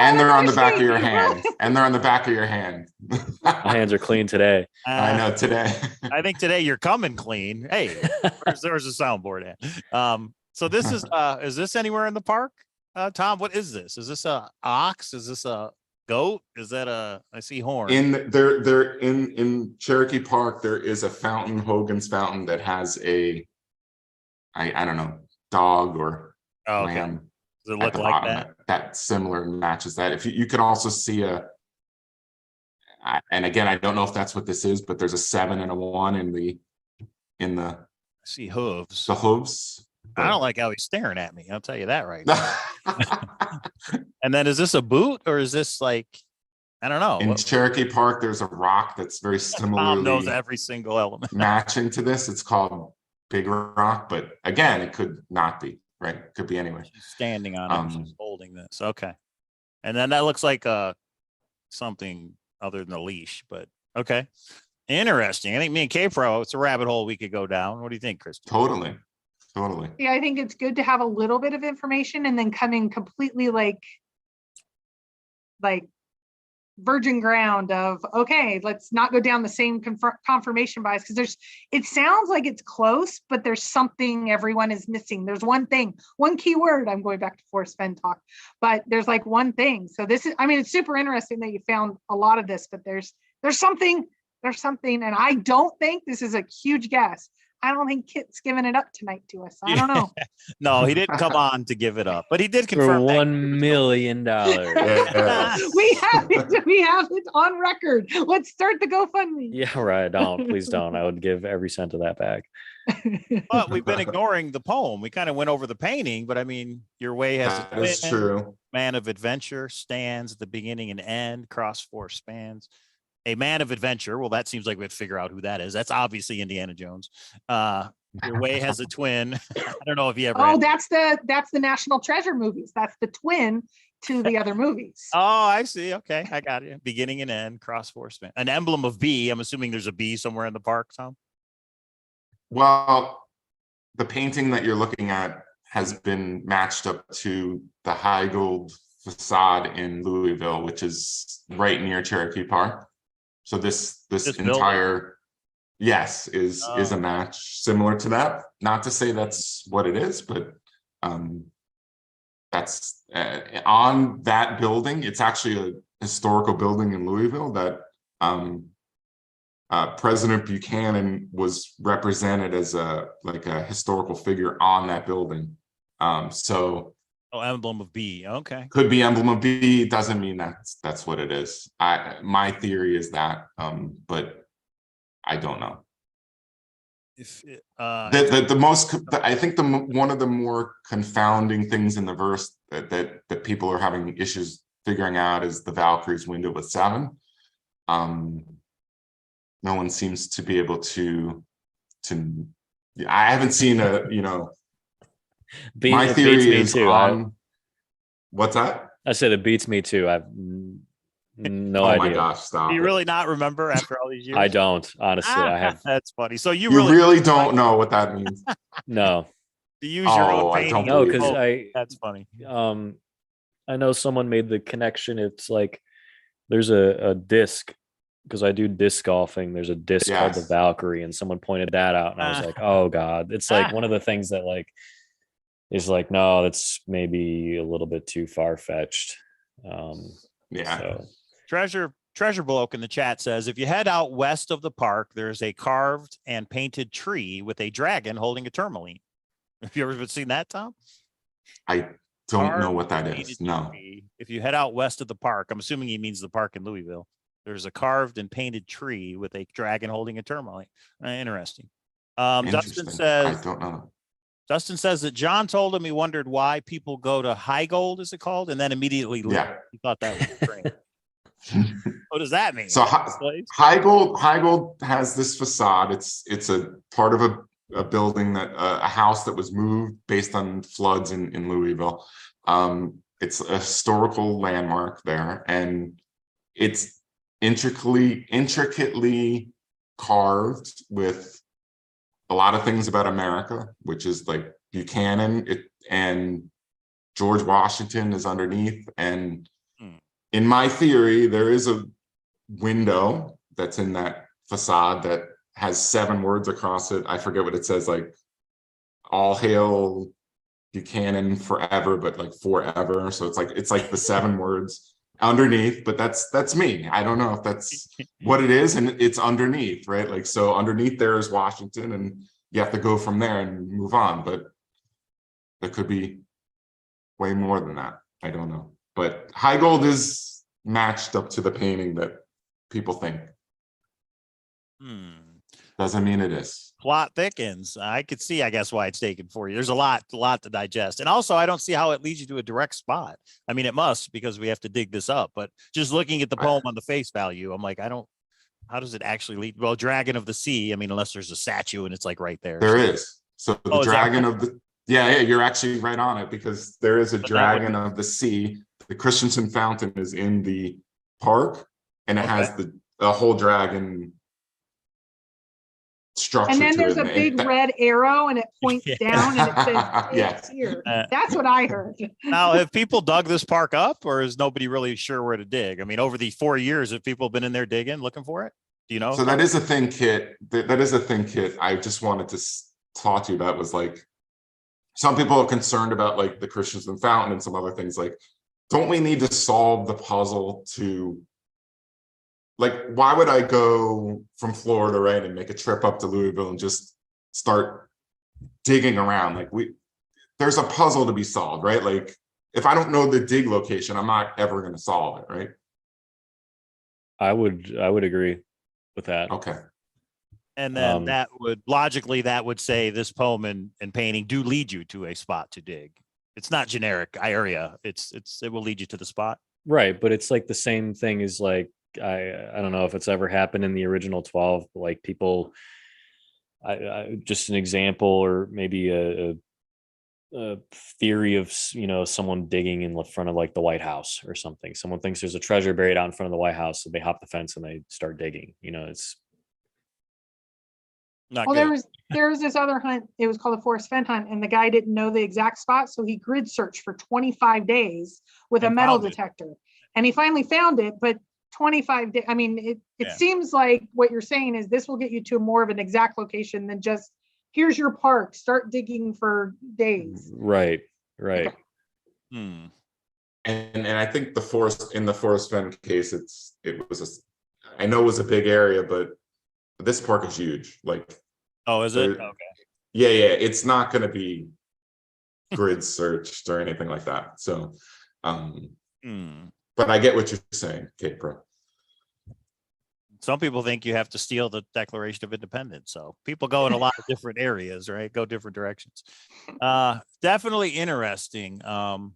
and out they're on the another back of state. your hand. And they're on the back of your hand. My hands are clean today. I know today. I think today you're coming clean. Hey, there's a soundboard at. So this is this anywhere in the park, Tom? What is this? Is this a ox? Is this a goat? Is that I see horn. In Cherokee Park, there is a fountain, Hogan's Fountain, that has I don't know, dog or Oh, okay. lamb. Does it At look the like bottom that? that similar matches that. If you could also see and again, I don't know if that's what this is, but there's a 7 and a 1 in the I see hooves. hooves. I don't like how he's staring at me. I'll tell you that right now. And then is this a boot or is this like, I don't know. In Cherokee Park, there's a rock that's very Tom knows similarly every single element. matching to this. It's called Big Rock, but again, it could not be, right? It could be anywhere. She's standing on it. She's holding this. Okay. And then that looks like something other than a leash, but okay. Interesting. I think me and K-Pro, it's a rabbit hole we could go down. What do you think, Kristen? Totally. Yeah, I think it's good to have a little bit of information and then come in completely like virgin ground of, okay, let's not go down the same confirmation bias, because it sounds like it's close, but there's something everyone is missing. There's one thing, one key word. I'm going back to Forrest Fenn talk, but there's like one thing. So this is, it's super interesting that you found a lot of this, but there's something, and I don't think, this is a huge guess, I don't think Kit's giving it up tonight to us. I don't know. No, he didn't come on to give it up, but he did For confirm that $1 million. We have it on record. Let's start the GoFundMe. Yeah, right. Please don't. I would give every cent of that back. But we've been ignoring the poem. We kind of went over the painting, but your way has That is true. Man of adventure stands at the beginning and end, cross 4 spans. A man of adventure. Well, that seems like we'd figure out who that is. That's obviously Indiana Jones. Your way has a twin. I don't know if you ever. Oh, that's the National Treasure movies. That's the twin to the other movies. Oh, I see. Okay, I got it. Beginning and end, cross 4 span. An emblem of bee. I'm assuming there's a bee somewhere in the park, Tom. Well, the painting that you're looking at has been matched up to the high gold facade in Louisville, which is right near Cherokee Park. So this entire, yes, is a match similar to that. Not to say that's what it is, but that's on that building. It's actually a historical building in Louisville that President Buchanan was represented as a historical figure on that building. So emblem of B. Okay. could be emblem of B. Doesn't mean that's what it is. My theory is that, but I don't know. If I think one of the more confounding things in the verse that people are having issues figuring out is the Valkyries window with 7. No one seems to be able to. I haven't seen my theory is on. What's that? I said it beats me too. I've no oh idea. My gosh, stop. Do you really not remember after all these years? I don't, honestly. I have. That's funny. So you really don't know what that means. No. To use your own I painting. don't No, because that's funny. I know someone made the connection. It's like there's a disc, because I do disc golfing. There's a disc called the Valkyrie, and someone pointed that out, and I was like, oh God. It's like one of the things that like is like, no, that's maybe a little bit too far-fetched. So. Treasure Bloke in the chat says, if you head out west of the park, there's a carved and painted tree with a dragon holding a tourmaline. Have you ever seen that, Tom? I don't know what that is. No. Tree. If you head out west of the park, I'm assuming he means the park in Louisville. There's a carved and painted tree with a dragon holding a tourmaline. Interesting. Dustin says, I don't know. Dustin says that John told him he wondered why people go to High Gold, is it called? And then immediately leave. He thought that was strange. What does that mean? So High Gold has this facade. It's a part of a building that a house that was moved based on floods in Louisville. It's a historical landmark there, and it's intricately carved with a lot of things about America, which is like Buchanan and George Washington is underneath. And in my theory, there is a window that's in that facade that has 7 words across it. I forget what it says, like all hail Buchanan forever, but like forever. So it's like the 7 words underneath, but that's me. I don't know if that's what it is, and it's underneath, right? Like, so underneath there is Washington, and you have to go from there and move on, but it could be way more than that. I don't know, but High Gold is matched up to the painting that people think. Doesn't mean it is. Plot thickens. I could see, I guess, why it's taken 4 years. There's a lot to digest. And also, I don't see how it leads you to a direct spot. I mean, it must, because we have to dig this up. But just looking at the poem on the face value, I'm like, how does it actually lead? Well, Dragon of the Sea. I mean, unless there's a statue and it's like right there. There is. So the Dragon of the, yeah, you're actually right on it, because there is a Dragon of the Sea. The Christensen Fountain is in the park, and it has the whole dragon structure. And then there's a big red arrow, and it points down, and it says yes. Here. That's what I heard. Now, have people dug this park up, or is nobody really sure where to dig? I mean, over the 4 years, have people been in there digging, looking for it? Do you know? So that is a thing, Kit. That is a thing, Kit. I just wanted to talk to you about, was like, some people are concerned about like the Christensen Fountain and some other things. Like, don't we need to solve the puzzle to, like, why would I go from Florida, right, and make a trip up to Louisville and just start digging around? Like, there's a puzzle to be solved, right? Like, if I don't know the dig location, I'm not ever going to solve it, right? I would agree with that. Okay. And then that would say this poem and painting do lead you to a spot to dig. It's not generic area. It will lead you to the spot. Right. But it's like the same thing as like, I don't know if it's ever happened in the original 12, but like people, I just an example, or maybe a theory of, someone digging in the front of like the White House or something. Someone thinks there's a treasure buried out in front of the White House, so they hop the fence and they start digging. It's not well, good. there was this other hunt. It was called a forest fen hunt, and the guy didn't know the exact spot, so he grid searched for 25 days with a metal detector, and he finally found it. But 25 days, I mean, it seems like what you're saying is this will get you to more of an exact location than just here's your park, start digging for days. Right. Okay. And I think the forest fen case, I know it was a big area, but this park is huge. Like, Oh, is it? there- Okay. yeah, it's not going to be grid searched or anything like that. So, but I get what you're saying, Kate Pro. Some people think you have to steal the Declaration of Independence. So people go in a lot of different areas, right? Go different directions. Definitely interesting. Well,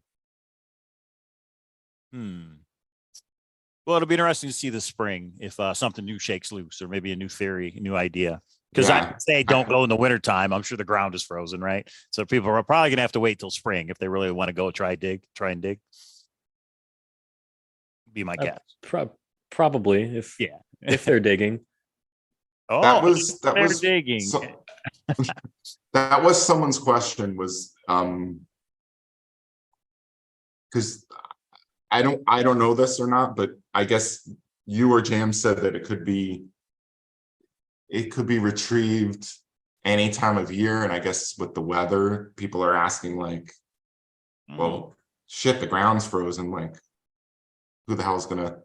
it'll be interesting to see this spring if something new shakes loose, or maybe a new theory, a new idea. Because I say don't go in the wintertime. I'm sure the ground is frozen, right? So people are probably gonna have to wait till spring if they really want to go try and dig. Be my guess. Probably if they're digging. Oh, that was digging. That was someone's question, was because I don't know this or not, but I guess you or Jam said that it could be retrieved any time of year. And I guess with the weather, people are asking like, well, shit, the ground's frozen. Like, who the hell's gonna?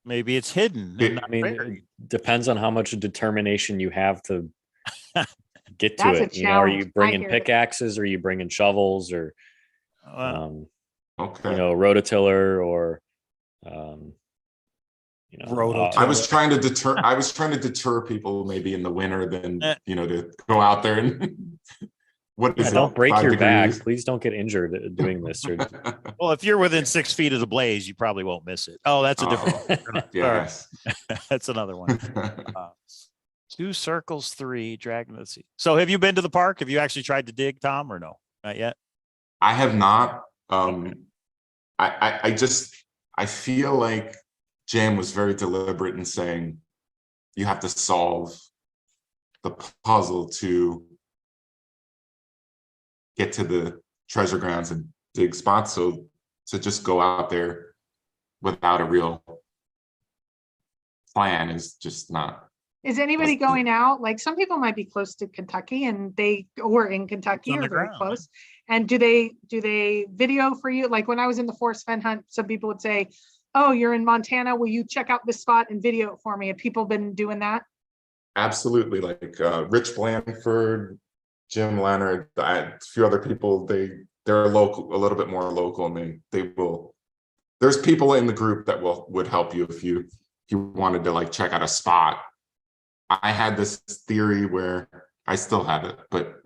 Maybe it's hidden. I mean, it depends on how much determination you have to get to That's a it. You know, are you challenge. I bringing hear that. pickaxes, or are you bringing shovels, or Okay. you know, rototiller, or you know, Rototiller. I was trying to deter people maybe in the winter than you know, to go out there and what is it? don't break 5 your degrees? back. Please don't get injured doing this. Or Well, if you're within 6 feet of the blaze, you probably won't miss it. Oh, that's a different. Yes. That's another one. 2 circles, 3 dragon. Let's see. So, have you been to the park? Have you actually tried to dig, Tom, or no? Not yet. I have not. I feel like Jam was very deliberate in saying you have to solve the puzzle to get to the treasure grounds and dig spots. So to just go out there without a real plan is just not. Is anybody going out? Like, some people might be close to Kentucky or in Kentucky or very close. And do they video for you? Like, when I was in the Forest Fen Hunt, some people would say, oh, you're in Montana, will you check out this spot and video it for me? Have people been doing that? Absolutely. Like Rich Blanford, Jim Leonard, a few other people, they're local, a little bit more local, and they will. There's people in the group that would help you if you wanted to like check out a spot. I had this theory where I still have it, but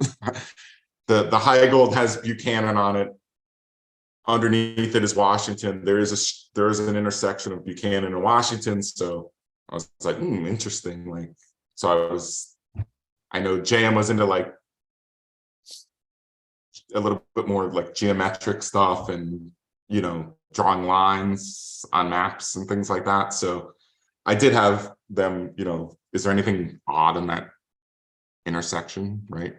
the high gold has Buchanan on it. Underneath it is Washington. There is an intersection of Buchanan and Washington. So I was like, interesting. Like, so I know JM was into like a little bit more like geometric stuff and, you know, drawing lines on maps and things like that. So I did have them, you know, is there anything odd in that intersection, right?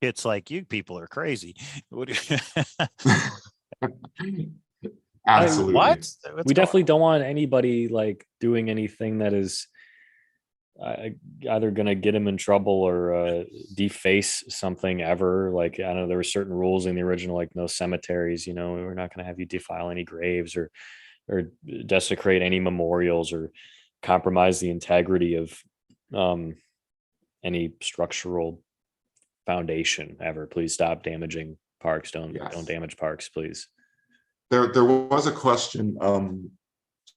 It's like, you people are crazy. Absolutely. What? we definitely don't want anybody like doing anything that is either going to get him in trouble or deface something ever. Like, I know there were certain rules in the original, like no cemeteries, you know, we're not going to have you defile any graves or desecrate any memorials or compromise the integrity of any structural foundation ever. Please stop damaging parks. Don't damage parks, please. There was a question.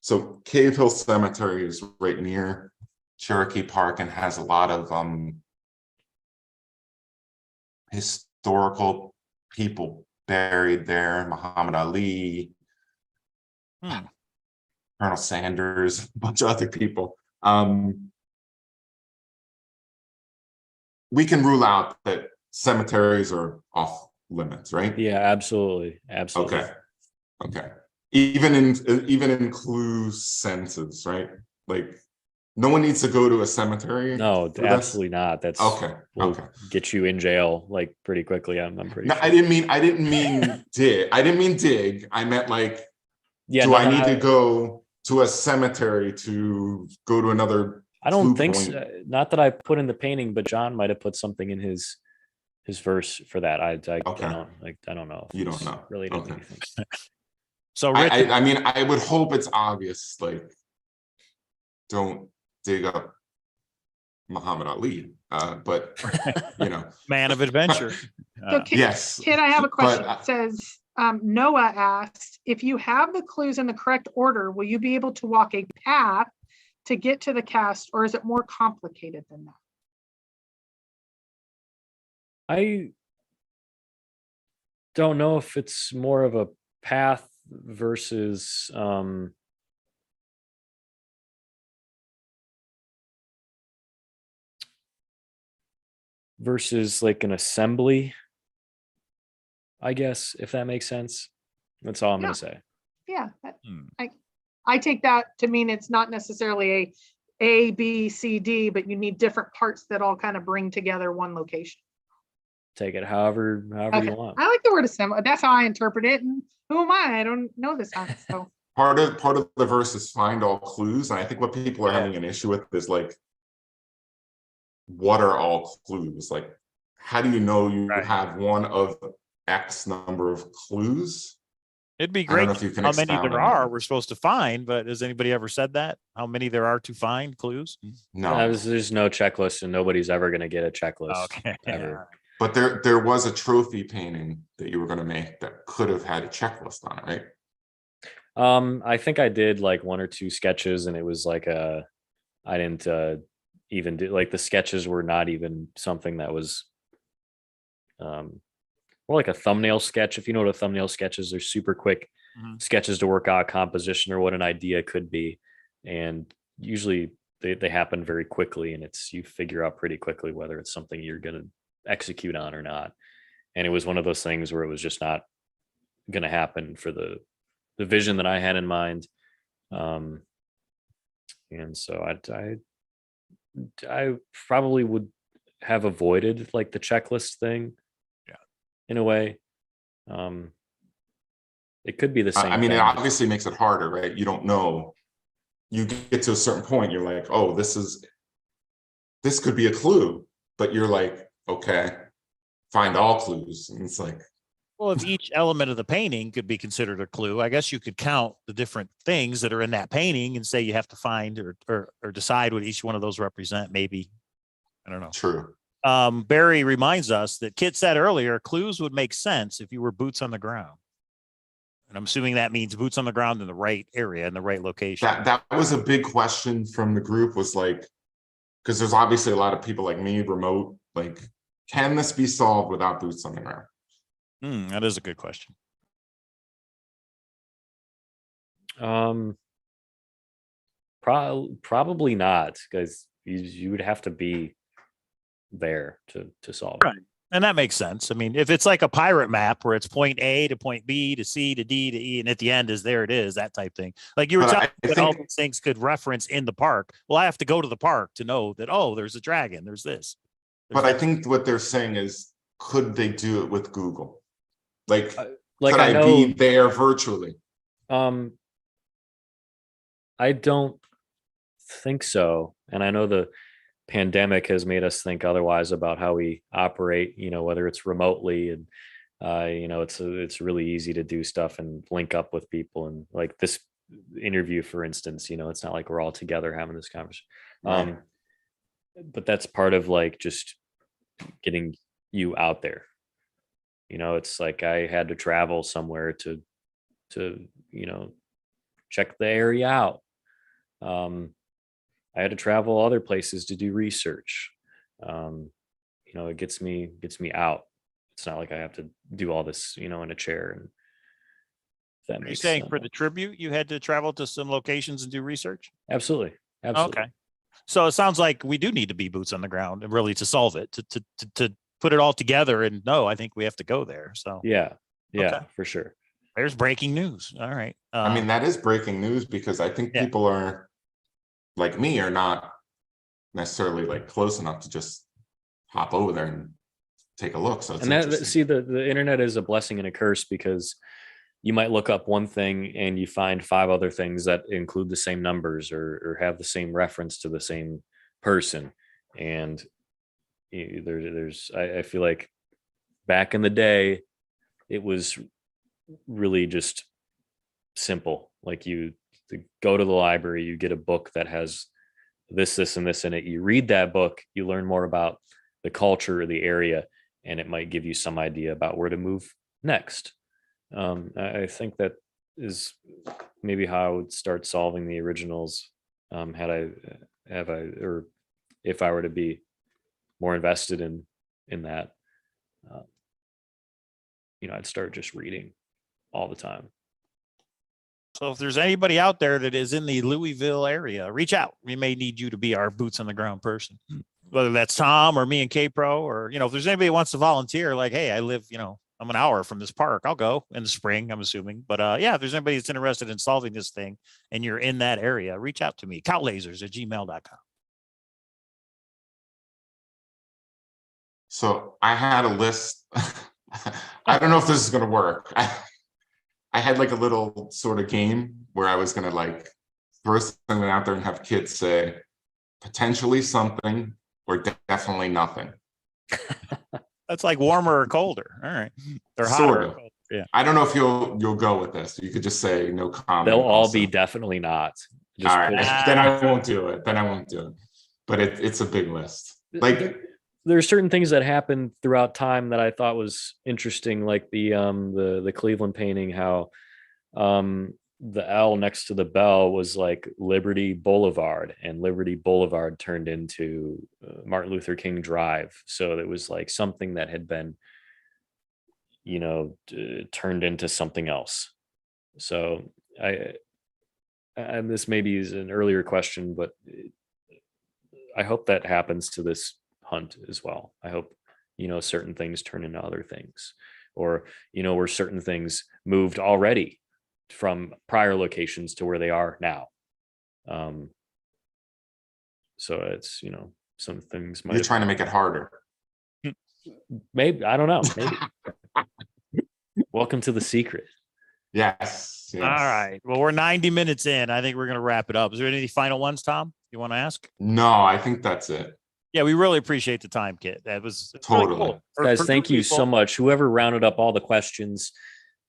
So Cave Hill Cemetery is right near Cherokee Park and has a lot of historical people buried there. Muhammad Ali, Colonel Sanders, a bunch of other people. We can rule out that cemeteries are off limits, right? Yeah, absolutely. Okay. Even in clues senses, right? Like, no one needs to go to a cemetery. No, absolutely not. That's okay. Get you in jail like pretty quickly. I'm pretty sure. I didn't mean dig. I didn't mean dig. I meant like, I need to go to a cemetery to go to another? I don't think so. Not that I put in the painting, but John might have put something in his verse for that. I don't know. You don't know. Related to anything. So I mean, I would hope it's obvious. Like, don't dig up Muhammad Ali, but you know, Man of adventure. So Kit, yes. Kit, I have a question. But, It says, Noah asked, if you have the clues in the correct order, will you be able to walk a path to get to the cast, or is it more complicated than that? I don't know if it's more of a path versus like an assembly, I guess, if that makes sense. That's all I'm Yeah. going to say. Yeah, I take that to mean it's not necessarily A, B, C, D, but you need different parts that all kind of bring together one location. Take it however Okay. you want. I like the word assembly. That's how I interpret it. And who am I? I don't know this one. So part of the verse is find all clues, and I think what people are having an issue with is like, what are all clues? Like, how do you know you have one of X number of clues? It'd be I don't great know if you can how many expound there on that. are we're supposed to find, but has anybody ever said that? How many there are to find clues? No, There's no checklist, and nobody's ever going to get a checklist Okay. ever. but there was a trophy painting that you were going to make that could have had a checklist on it, right? I think I did like one or two sketches, and it was like I didn't even do, like, the sketches were not even something that was more like a thumbnail sketch. If you know what a thumbnail sketch is, they're super quick sketches to work out composition or what an idea could be, and usually they happen very quickly, and you figure out pretty quickly whether it's something you're going to execute on or not. And it was one of those things where it was just not going to happen for the vision that I had in mind. And so I probably would have avoided like the checklist thing. Yeah. In a way. It could be the same I mean, thing. it obviously makes it harder, right? You don't know. You get to a certain point, you're like, oh, this could be a clue, but you're like, okay, find all clues. And it's like, well, if each element of the painting could be considered a clue, I guess you could count the different things that are in that painting and say you have to find or decide what each one of those represent. Maybe, I don't know. True. Barry reminds us that Kit said earlier, clues would make sense if you were boots on the ground. And I'm assuming that means boots on the ground in the right area, in the right location. That was a big question from the group, was like, because there's obviously a lot of people like me, remote, like, can this be solved without boots on the ground? That is a good question. Probably not, because you would have to be there to solve it. Right. And that makes sense. I mean, if it's like a pirate map where it's point A to point B to C to D to E, and at the end is there it is, that type thing. Like you were telling me that all these things could reference in the park. Well, I have to go to the park to know that, oh, there's a dragon, there's this. But I think what they're saying is, could they do it with Google? Like could I know, be there virtually? I don't think so. And I know the pandemic has made us think otherwise about how we operate, whether it's remotely, and it's really easy to do stuff and link up with people. And like this interview, for instance, it's not like we're all together having this conversation. Right. But that's part of like just getting you out there. It's like I had to travel somewhere to check the area out. I had to travel other places to do research. It gets me out. It's not like I have to do all this, in a chair. And that Are you saying for the tribute, you had to travel to some locations and do research? Absolutely. Okay. So it sounds like we do need to be boots on the ground and really to solve it, to put it all together. And no, I think we have to go there. So yeah, okay. For sure. There's breaking news. All right. I mean, that is breaking news, because I think people are like me, are not necessarily like close enough to just hop over there and take a look. So it's interesting. The internet is a blessing and a curse, because you might look up one thing and you find 5 other things that include the same numbers or have the same reference to the same person. And I feel like back in the day, it was really just simple. Like you go to the library, you get a book that has this, and this in it. You read that book, you learn more about the culture of the area, and it might give you some idea about where to move next. I think that is maybe how I would start solving the originals. If I were to be more invested in that, I'd start just reading all the time. So if there's anybody out there that is in the Louisville area, reach out. We may need you to be our boots on the ground person, whether that's Tom or me and K-Pro, or, if there's anybody who wants to volunteer, like, hey, I live, I'm an hour from this park. I'll go in the spring, I'm assuming. But yeah, if there's anybody that's interested in solving this thing and you're in that area, reach out to me, cowlazars@gmail.com. So I had a list. I don't know if this is going to work. I had like a little sort of game where I was going to like throw something out there and have kids say potentially something or definitely nothing. That's like warmer or colder. All right. Or hotter. Sort of. Yeah. I don't know if you'll go with this. You could just say no comment. They'll all also. be definitely not. All right. Then I won't do it. But it's a big list. Like there are certain things that happen throughout time that I thought was interesting, like the Cleveland painting, how the L next to the bell was like Liberty Boulevard, and Liberty Boulevard turned into Martin Luther King Drive. So it was like something that had been, turned into something else. So and this maybe is an earlier question, but I hope that happens to this hunt as well. I hope, certain things turn into other things, or, where certain things moved already from prior locations to where they are now. So it's, some things you're trying to make it harder. Maybe, I don't know. Maybe. Welcome to the secret. Yes. All right. Well, we're 90 minutes in. I think we're going to wrap it up. Is there any final ones, Tom, you want to ask? No, I think that's it. Yeah, we really appreciate the time, Kit. That was totally really cool. Guys, thank you so much. Whoever rounded up all the questions,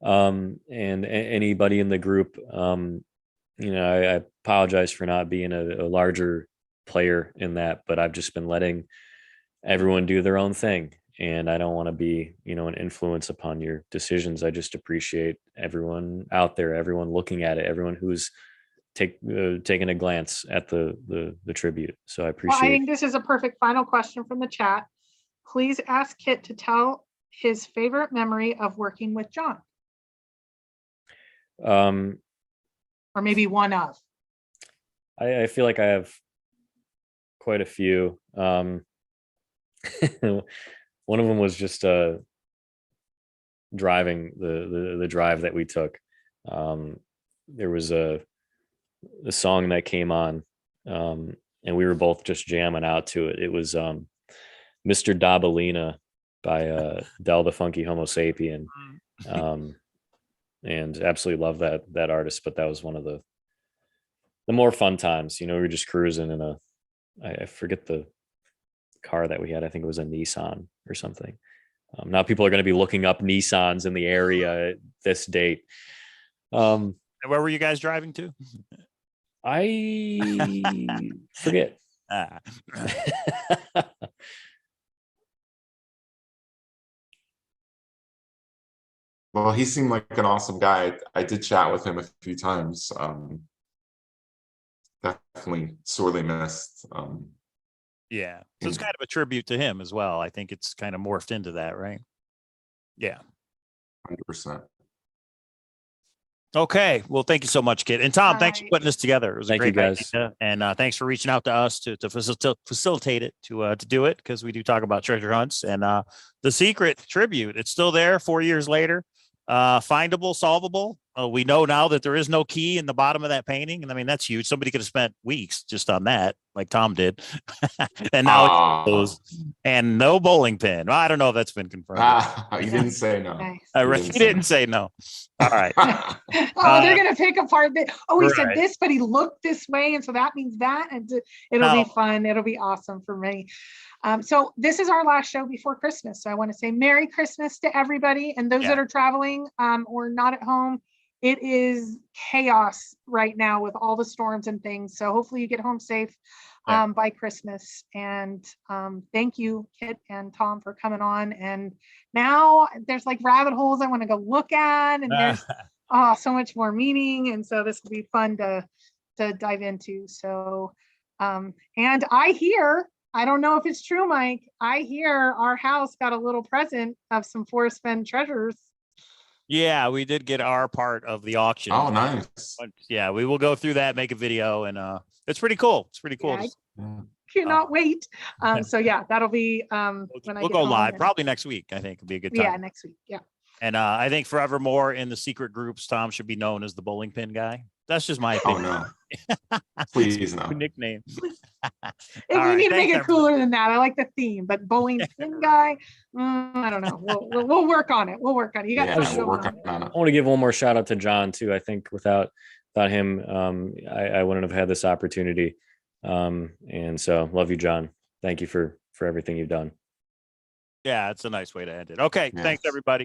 and anybody in the group, I apologize for not being a larger player in that, but I've just been letting everyone do their own thing, and I don't want to be, an influence upon your decisions. I just appreciate everyone out there, everyone looking at it, everyone who's taking a glance at the tribute. So I appreciate. Well, I think this is a perfect final question from the chat. Please ask Kit to tell his favorite memory of working with John. Or maybe one of. I feel like I have quite a few. One of them was just driving the drive that we took. There was a song that came on, and we were both just jamming out to it. It was Mr. Dabalina by Del the Funky Homo Sapien, and absolutely love that artist. But that was one of the more fun times. We were just cruising in I forget the car that we had. I think it was a Nissan or something. Now people are going to be looking up Nissans in the area at this date. And where were you guys driving to? I forget. Well, he seemed like an awesome guy. I did chat with him a few times. Definitely sorely missed. Yeah. So it's kind of a tribute to him as well. I think it's kind of morphed into that, right? Yeah. 100%. Okay. Well, thank you so much, Kit. And Tom, thanks for putting this together. It was a great idea. And thanks for reaching out to us to facilitate it, to do it, because we do talk about treasure hunts. And the secret tribute, it's still there 4 years later. Findable, solvable. We know now that there is no key in the bottom of that painting. And I mean, that's huge. Somebody could have spent weeks just on that, like Tom did. And now it's closed. And no bowling pin. Well, I don't know if that's been confirmed. You didn't say no. Nice. He didn't say no. All right. They're going to pick apart that. Oh, he said this, but he looked this way. And so that means that. And it'll be fun. It'll be awesome for me. So this is our last show before Christmas. So I want to say Merry Christmas to everybody. And those that are traveling or not at home, it is chaos right now with all the storms and things. So hopefully you get home safe by Christmas. And thank you, Kit and Tom, for coming on. And now there's like rabbit holes I want to go look at, and there's so much more meaning. And so this will be fun to dive into. So, and I hear, I don't know if it's true, Mike, I hear our house got a little present of some Forest Bend treasures. Yeah, we did get our part of the auction. Oh, nice. But yeah, we will go through that, make a video, and it's pretty cool. It's pretty cool. Yeah, cannot wait. So yeah, that'll be when we'll go live probably next week. I think it'll be a good time. Yeah, next week. Yeah. And I think forevermore in the secret groups, Tom should be known as the bowling pin guy. That's just my opinion. Oh no. Please no. Nickname. We need to make it cooler than that. I like the theme, but bowling pin guy, I don't know. We'll work on it. We'll work on it. You got we'll work on it. I want to give one more shout out to John too. I think without him, I wouldn't have had this opportunity. And so love you, John. Thank you for everything you've done. Yeah, it's a nice way to end it. Okay, thanks everybody.